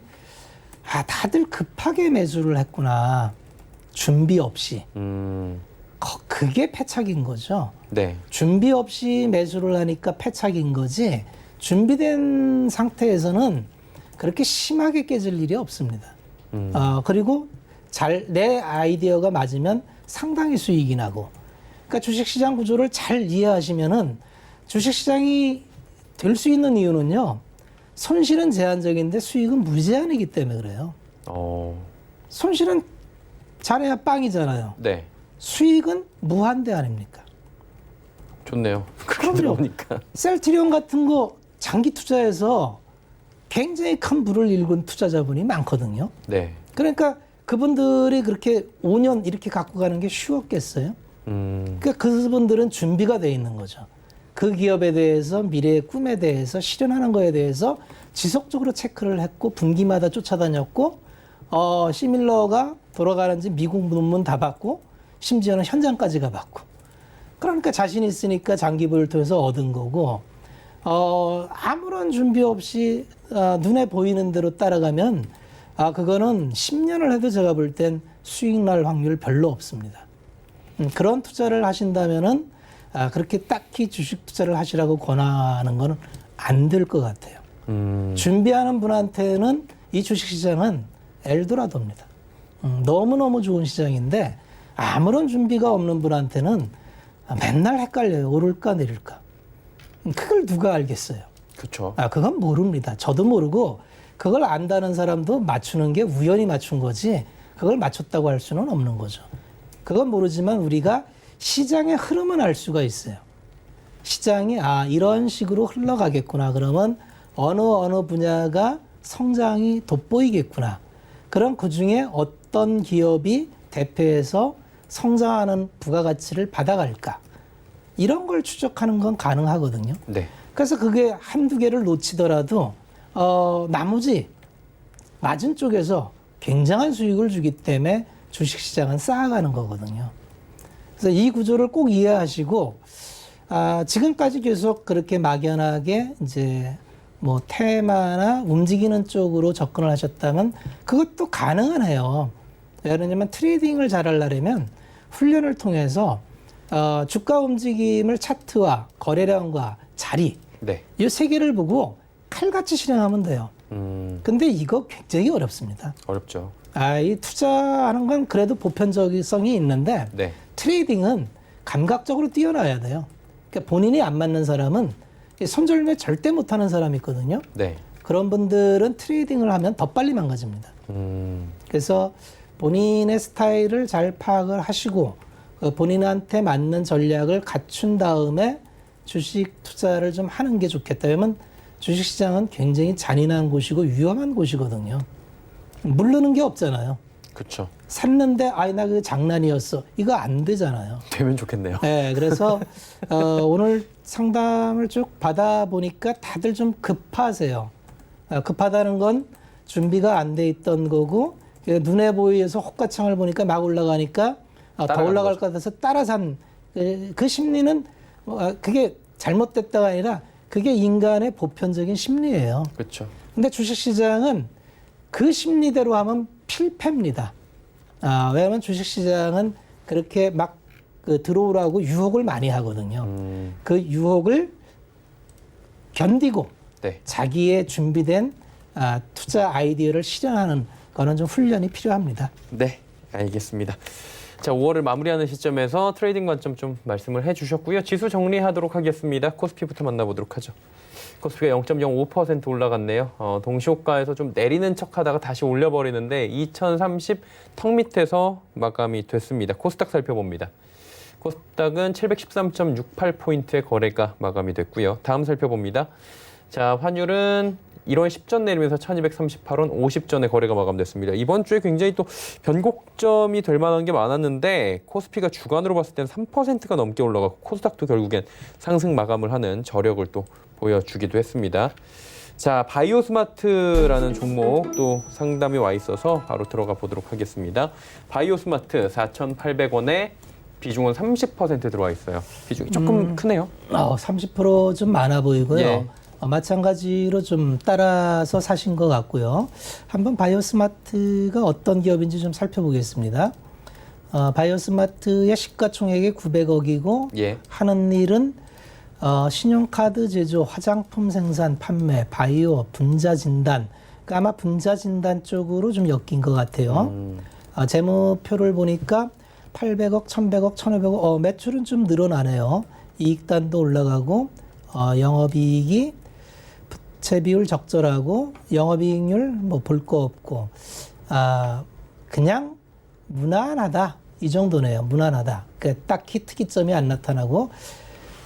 다들 급하게 매수를 했구나. 준비 없이. 그게 패착인 거죠. 네. 준비 없이 매수를 하니까 패착인 거지 준비된 상태에서는 그렇게 심하게 깨질 일이 없습니다. 그리고 내 아이디어가 맞으면 상당히 수익이 나고 그러니까 주식시장 구조를 잘 이해하시면은 주식시장이 될 수 있는 이유는요. 손실은 제한적인데 수익은 무제한이기 때문에 그래요. 손실은 잘해야 빵이잖아요. 네. 수익은 무한대 아닙니까? 좋네요. 그렇게 그럼요. 들어보니까. 셀트리온 같은 거 장기 투자해서 굉장히 큰 부를 일군 투자자분이 많거든요. 네. 그러니까 그분들이 그렇게 5년 이렇게 갖고 가는 게 쉬웠겠어요? 그러니까 그분들은 준비가 돼 있는 거죠. 그 기업에 대해서 미래의 꿈에 대해서 실현하는 거에 대해서 지속적으로 체크를 했고 분기마다 쫓아다녔고 시밀러가 돌아가는지 미국 논문 다 봤고 심지어는 현장까지 가봤고 그러니까 자신 있으니까 장기부를 통해서 얻은 거고 아무런 준비 없이 눈에 보이는 대로 따라가면 그거는 10년을 해도 제가 볼 땐 수익 날 확률 별로 없습니다. 그런 투자를 하신다면은 그렇게 딱히 주식 투자를 하시라고 권하는 거는 안 될 것 같아요. 준비하는 분한테는 이 주식시장은 엘도라도입니다. 너무너무 좋은 시장인데 아무런 준비가 없는 분한테는 맨날 헷갈려요. 오를까 내릴까. 그걸 누가 알겠어요? 그렇죠. 그건 모릅니다. 저도 모르고 그걸 안다는 사람도 맞추는 게 우연히 맞춘 거지 그걸 맞췄다고 할 수는 없는 거죠. 그건 모르지만 우리가 시장의 흐름은 알 수가 있어요. 시장이 이런 식으로 흘러가겠구나. 그러면 어느 분야가 성장이 돋보이겠구나. 그럼 그중에 어떤 기업이 대표해서 성장하는 부가가치를 받아갈까. 이런 걸 추적하는 건 가능하거든요. 네. 그래서 그게 한두 개를 놓치더라도 나머지 맞은 쪽에서 굉장한 수익을 주기 때문에 주식시장은 쌓아가는 거거든요. 그래서 이 구조를 꼭 이해하시고 지금까지 계속 그렇게 막연하게 이제 뭐 테마나 움직이는 쪽으로 접근을 하셨다면 그것도 가능은 해요. 왜냐하면 트레이딩을 잘하려면 훈련을 통해서 주가 움직임을 차트와 거래량과 자리 네. 이 세 개를 보고 칼같이 실행하면 돼요. 근데 이거 굉장히 어렵습니다. 어렵죠. 이 투자하는 건 그래도 보편적성이 있는데 네. 트레이딩은 감각적으로 뛰어나야 돼요. 그러니까 본인이 안 맞는 사람은 손절매 절대 못하는 사람이 있거든요. 네. 그런 분들은 트레이딩을 하면 더 빨리 망가집니다. 그래서 본인의 스타일을 잘 파악을 하시고 본인한테 맞는 전략을 갖춘 다음에 주식 투자를 좀 하는 게 좋겠다. 왜냐면 주식시장은 굉장히 잔인한 곳이고 위험한 곳이거든요. 모르는 게 없잖아요. 그렇죠. 샀는데 나 그 장난이었어. 이거 안 되잖아요. 되면 좋겠네요. 네, 그래서 오늘 상담을 쭉 받아보니까 다들 좀 급하세요. 급하다는 건 준비가 안 돼 있던 거고 눈에 보여서 호가창을 보니까 막 올라가니까 더 올라갈 것 같아서 따라 산 그 심리는 그게 잘못됐다가 아니라 그게 인간의 보편적인 심리예요. 그렇죠. 근데 주식시장은 그 심리대로 하면 필패입니다. 왜냐하면 주식시장은 그렇게 막 들어오라고 유혹을 많이 하거든요. 그 유혹을 견디고 네. 자기의 준비된 투자 아이디어를 실현하는 거는 좀 훈련이 필요합니다. 네, 알겠습니다. 자, 5월을 마무리하는 시점에서 트레이딩 관점 좀 말씀을 해주셨고요. 지수 정리하도록 하겠습니다. 코스피부터 만나보도록 하죠. 코스피가 0.05% 올라갔네요. 동시호가에서 좀 내리는 척하다가 다시 올려버리는데 2030 턱 밑에서 마감이 됐습니다. 코스닥 살펴봅니다. 코스닥은 713.68포인트의 거래가 마감이 됐고요. 다음 살펴봅니다. 자, 환율은 1월 10전 내리면서 1238원 50전에 거래가 마감됐습니다. 이번 주에 굉장히 또 변곡점이 될 만한 게 많았는데 코스피가 주간으로 봤을 때는 3%가 넘게 올라가고 코스닥도 결국엔 상승 마감을 하는 저력을 또 보여주기도 했습니다. 자, 바이오스마트라는 종목 또 상담이 와 있어서 바로 들어가 보도록 하겠습니다. 바이오스마트 4,800원에 비중은 30% 들어와 있어요. 비중이 조금 크네요. 30% 많아 보이고요. 예. 마찬가지로 좀 따라서 사신 것 같고요. 한번 바이오스마트가 어떤 기업인지 좀 살펴보겠습니다. 바이오스마트의 시가총액이 900억이고 예. 하는 일은 신용카드 제조, 화장품 생산, 판매, 바이오, 분자진단, 그러니까 아마 분자진단 쪽으로 좀 엮인 것 같아요. 재무표를 보니까 800억, 1100억, 1500억, 매출은 좀 늘어나네요. 이익단도 올라가고, 영업이익이 부채 비율 적절하고, 영업이익률 뭐 볼 거 없고, 그냥 무난하다. 이 정도네요. 무난하다. 그러니까 딱히 특이점이 안 나타나고,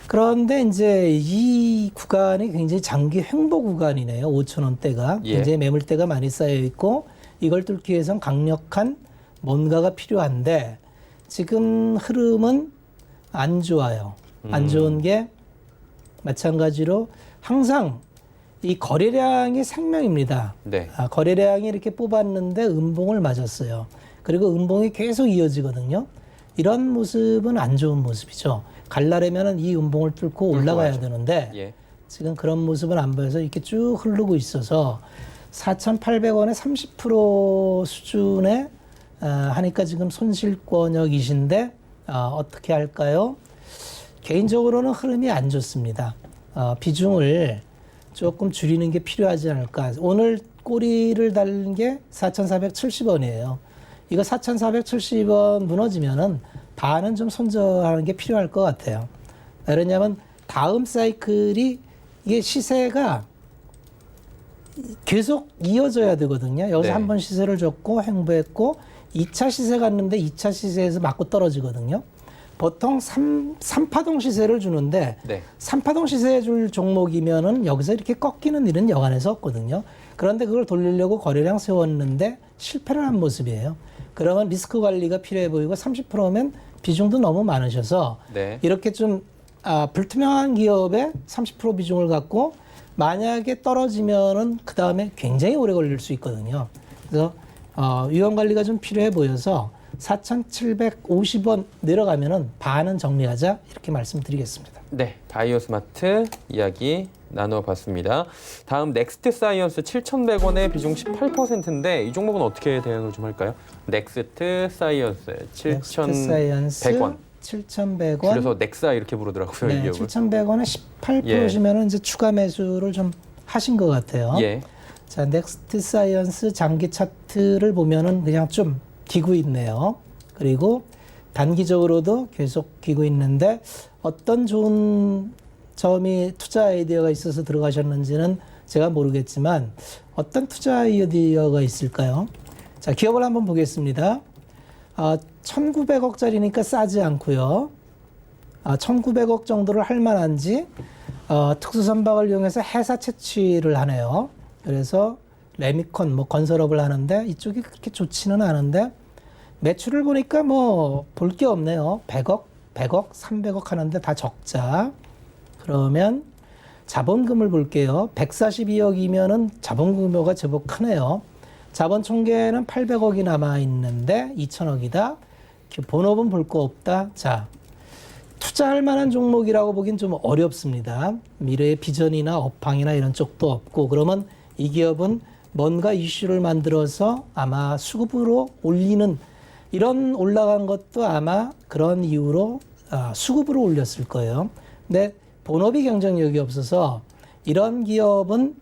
그런데 이제 이 구간이 굉장히 장기 횡보 구간이네요. 5,000원대가. 예. 굉장히 매물대가 많이 쌓여 있고, 이걸 뚫기 위해서는 강력한 뭔가가 필요한데, 지금 흐름은 안 좋아요. 안 좋은 게 마찬가지로 항상 이 거래량이 생명입니다. 네. 거래량이 이렇게 뽑았는데 음봉을 맞았어요. 그리고 음봉이 계속 이어지거든요. 이런 모습은 안 좋은 모습이죠. 갈라려면 이 음봉을 뚫고 올라가야 되는데 예. 지금 그런 모습은 안 보여서 이렇게 쭉 흐르고 있어서 4,800원에 30% 수준에 하니까 지금 손실권역이신데 어떻게 할까요? 개인적으로는 흐름이 안 좋습니다. 비중을 조금 줄이는 게 필요하지 않을까. 오늘 꼬리를 달린 게 4,470원이에요. 이거 4,470원 무너지면은 반은 좀 손절하는 게 필요할 것 같아요. 왜냐하면 다음 사이클이 이게 시세가 계속 이어져야 되거든요. 여기서 네. 한 번 시세를 줬고 횡보했고 2차 시세 갔는데 2차 시세에서 맞고 떨어지거든요. 보통 3파동 시세를 주는데 네. 3파동 시세 줄 종목이면은 여기서 이렇게 꺾이는 일은 여간해서 없거든요. 그런데 그걸 돌리려고 거래량 세웠는데 실패를 한 모습이에요. 그러면 리스크 관리가 필요해 보이고 30%면 비중도 너무 많으셔서 네. 이렇게 좀 불투명한 기업에 30% 비중을 갖고 만약에 떨어지면은 그 다음에 굉장히 오래 걸릴 수 있거든요. 그래서 위험 관리가 좀 필요해 보여서 4,750원 내려가면은 반은 정리하자 이렇게 말씀드리겠습니다. 네, 바이오스마트 이야기 나눠봤습니다. 다음 넥스트 사이언스 7,100원에 비중 18%인데 이 종목은 어떻게 대응을 좀 할까요? 넥스트 사이언스 넥스트 사이언스 7,100원. 7,100원. 그래서 넥사 이렇게 부르더라고요. 이 네, 기업을. 7,100원에 18%시면 이제 추가 매수를 좀 하신 것 같아요. 예. 자, 넥스트 사이언스 장기 차트를 보면은 그냥 좀 기고 있네요. 그리고 단기적으로도 계속 기고 있는데 어떤 좋은 점이 투자 아이디어가 있어서 들어가셨는지는 제가 모르겠지만 어떤 투자 아이디어가 있을까요? 자, 기업을 한번 보겠습니다. 1,900억짜리니까 싸지 않고요. 1,900억 정도를 할 만한지 특수선박을 이용해서 해사 채취를 하네요. 그래서 레미콘 뭐 건설업을 하는데 이쪽이 그렇게 좋지는 않은데 매출을 보니까 뭐 볼 게 없네요. 100억, 300억 하는데 다 적자. 그러면 자본금을 볼게요. 142억이면은 자본 규모가 제법 크네요. 자본 총계는 800억이 남아 있는데 2,000억이다. 본업은 볼 거 없다. 자, 투자할 만한 종목이라고 보긴 좀 어렵습니다. 미래의 비전이나 업황이나 이런 쪽도 없고 그러면 이 기업은 뭔가 이슈를 만들어서 아마 수급으로 올리는 이런 올라간 것도 아마 그런 이유로 수급으로 올렸을 거예요. 근데 본업이 경쟁력이 없어서 이런 기업은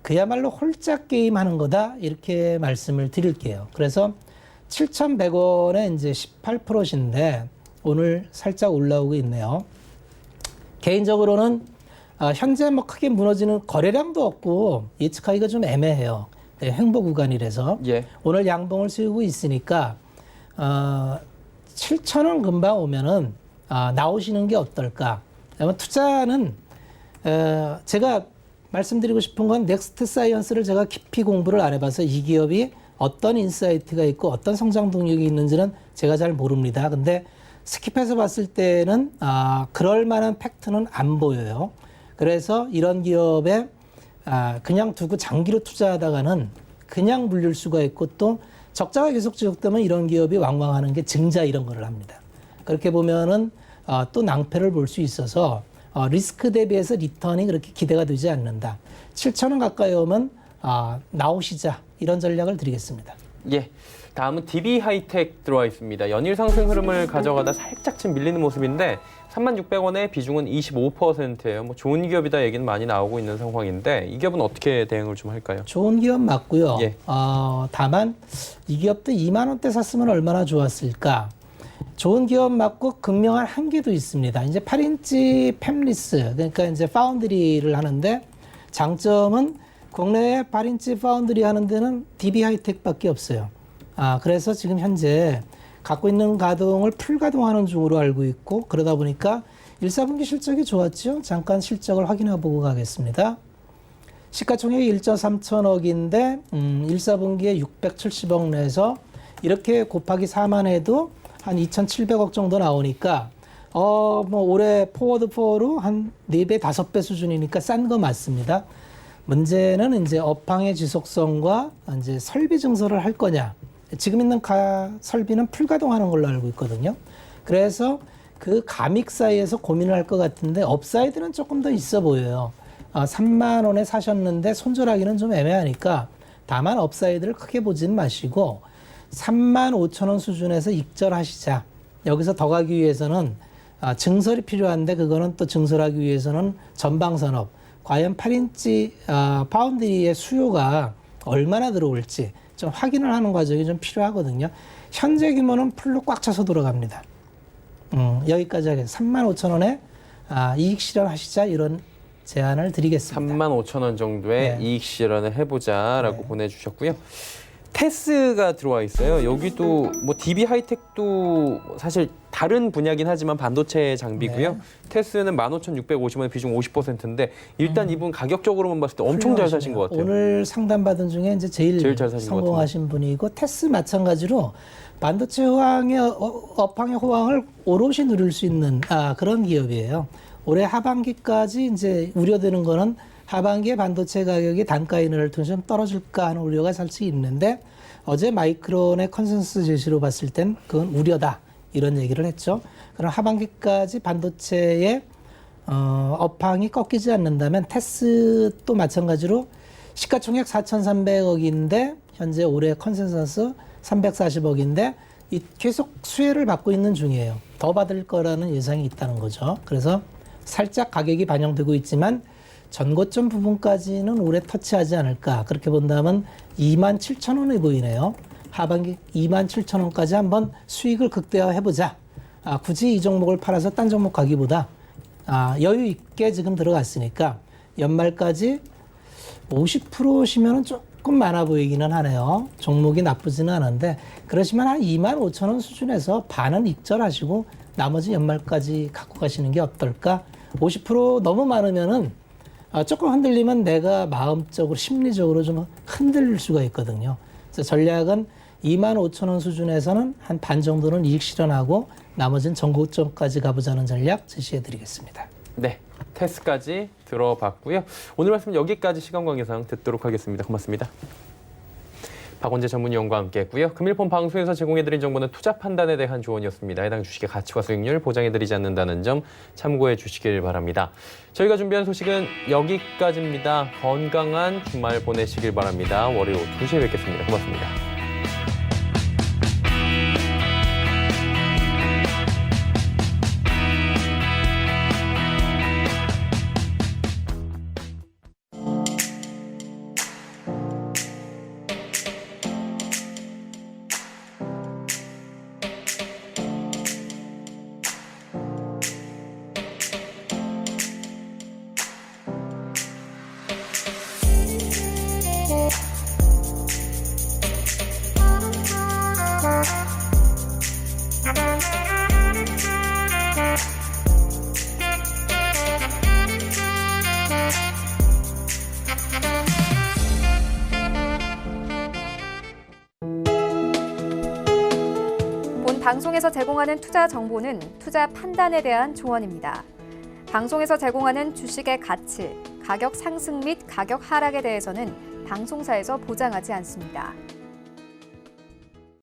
그야말로 홀짝 게임 하는 거다 이렇게 말씀을 드릴게요. 그래서 7,100원에 이제 18%인데 오늘 살짝 올라오고 있네요. 개인적으로는 현재 뭐 크게 무너지는 거래량도 없고 예측하기가 좀 애매해요. 네, 횡보 구간이라서 예. 오늘 양봉을 세우고 있으니까 7,000원 금방 오면은 나오시는 게 어떨까? 왜냐면 투자는 제가 말씀드리고 싶은 건 넥스트 사이언스를 제가 깊이 공부를 안 해봐서 이 기업이 어떤 인사이트가 있고 어떤 성장 동력이 있는지는 제가 잘 모릅니다. 근데 스킵해서 봤을 때는 그럴 만한 팩트는 안 보여요. 그래서 이런 기업에 그냥 두고 장기로 투자하다가는 그냥 물릴 수가 있고 또 적자가 계속 지속되면 이런 기업이 왕왕하는 게 증자 이런 거를 합니다. 그렇게 보면은 또 낭패를 볼 수 있어서 리스크 대비해서 리턴이 그렇게 기대가 되지 않는다. 7,000원 가까이 오면 나오시자 이런 전략을 드리겠습니다. 예. 다음은 DB 하이텍 들어와 있습니다. 연일 상승 흐름을 가져가다 살짝 지금 밀리는 모습인데 36,600원의 비중은 25%예요. 뭐 좋은 기업이다 얘기는 많이 나오고 있는 상황인데 이 기업은 어떻게 대응을 좀 할까요? 좋은 기업 맞고요. 예. 다만 이 기업도 2만 원대 샀으면 얼마나 좋았을까? 좋은 기업 맞고 극명한 한계도 있습니다. 이제 8인치 팹리스, 그러니까 이제 파운드리를 하는데 장점은 국내에 8인치 파운드리 하는 데는 DB 하이텍밖에 없어요. 그래서 지금 현재 갖고 있는 가동을 풀가동하는 중으로 알고 있고 그러다 보니까 1사분기 실적이 좋았죠. 잠깐 실적을 확인해 보고 가겠습니다. 시가총액이 1.3천억인데 1사분기에 670억 내서 이렇게 곱하기 4만 해도 한 2,700억 정도 나오니까 뭐 올해 포워드 4로 한 4배, 5배 수준이니까 싼 거 맞습니다. 문제는 이제 업황의 지속성과 이제 설비 증설을 할 거냐. 지금 있는 설비는 풀가동하는 걸로 알고 있거든요. 그래서 그 감익 사이에서 고민을 할 것 같은데 업사이드는 조금 더 있어 보여요. 3만 원에 사셨는데 손절하기는 좀 애매하니까 다만 업사이드를 크게 보진 마시고 3만 5천 원 수준에서 익절하시자. 여기서 더 가기 위해서는 증설이 필요한데 그거는 또 증설하기 위해서는 전방산업 과연 8인치 파운드리의 수요가 얼마나 들어올지 좀 확인을 하는 과정이 좀 필요하거든요. 현재 규모는 풀로 꽉 차서 돌아갑니다. 여기까지 하겠습니다. 3만 5천 원에 이익 실현하시자 이런 제안을 드리겠습니다. 3만 5천 원 정도의 네. 이익 실현을 해보자라고 네. 보내주셨고요. 테스가 들어와 있어요. 여기도 뭐 DB 하이텍도 사실 다른 분야긴 하지만 반도체 장비고요. 네. 테스는 15,650원의 비중 50%인데 일단 이분 가격적으로만 봤을 때 엄청 잘 사신 것 같아요. 오늘 상담받은 중에 이제 제일 잘 사신 것 성공하신 분이고 테스 마찬가지로 반도체 호황의 업황의 호황을 오롯이 누릴 수 있는 그런 기업이에요. 올해 하반기까지 이제 우려되는 거는 하반기에 반도체 가격이 단가 인하를 통해서 좀 떨어질까 하는 우려가 살짝 있는데 어제 마이크론의 컨센서스 제시로 봤을 땐 그건 우려다 이런 얘기를 했죠. 그럼 하반기까지 반도체의 업황이 꺾이지 않는다면 테스도 마찬가지로 시가총액 4,300억인데 현재 올해 컨센서스 340억인데 계속 수혜를 받고 있는 중이에요. 더 받을 거라는 예상이 있다는 거죠. 그래서 살짝 가격이 반영되고 있지만 전고점 부분까지는 올해 터치하지 않을까. 그렇게 본다면 27,000원에 보이네요. 하반기 27,000원까지 한번 수익을 극대화해보자. 굳이 이 종목을 팔아서 딴 종목 가기보다 여유 있게 지금 들어갔으니까 연말까지 50%시면 조금 많아 보이기는 하네요. 종목이 나쁘지는 않은데 그러시면 한 25,000원 수준에서 반은 익절하시고 나머지 연말까지 갖고 가시는 게 어떨까? 50% 너무 많으면은 조금 흔들리면 내가 마음적으로 심리적으로 좀 흔들릴 수가 있거든요. 그래서 전략은 25,000원 수준에서는 한 반 정도는 이익 실현하고 나머지는 전고점까지 가보자는 전략 제시해 드리겠습니다. 네, 테스트까지 들어봤고요. 오늘 말씀 여기까지 시간 관계상 듣도록 하겠습니다. 고맙습니다. 박원재 전문위원과 함께했고요. 금일폰 방송에서 제공해드린 정보는 투자 판단에 대한 조언이었습니다. 해당 주식의 가치와 수익률 보장해드리지 않는다는 점 참고해 주시길 바랍니다. 저희가 준비한 소식은 여기까지입니다. 건강한 주말 보내시길 바랍니다. 월요일 오후 2시에 뵙겠습니다. 고맙습니다. 본 방송에서 제공하는 투자 정보는 투자 판단에 대한 조언입니다. 방송에서 제공하는 주식의 가치, 가격 상승 및 가격 하락에 대해서는 방송사에서 보장하지 않습니다.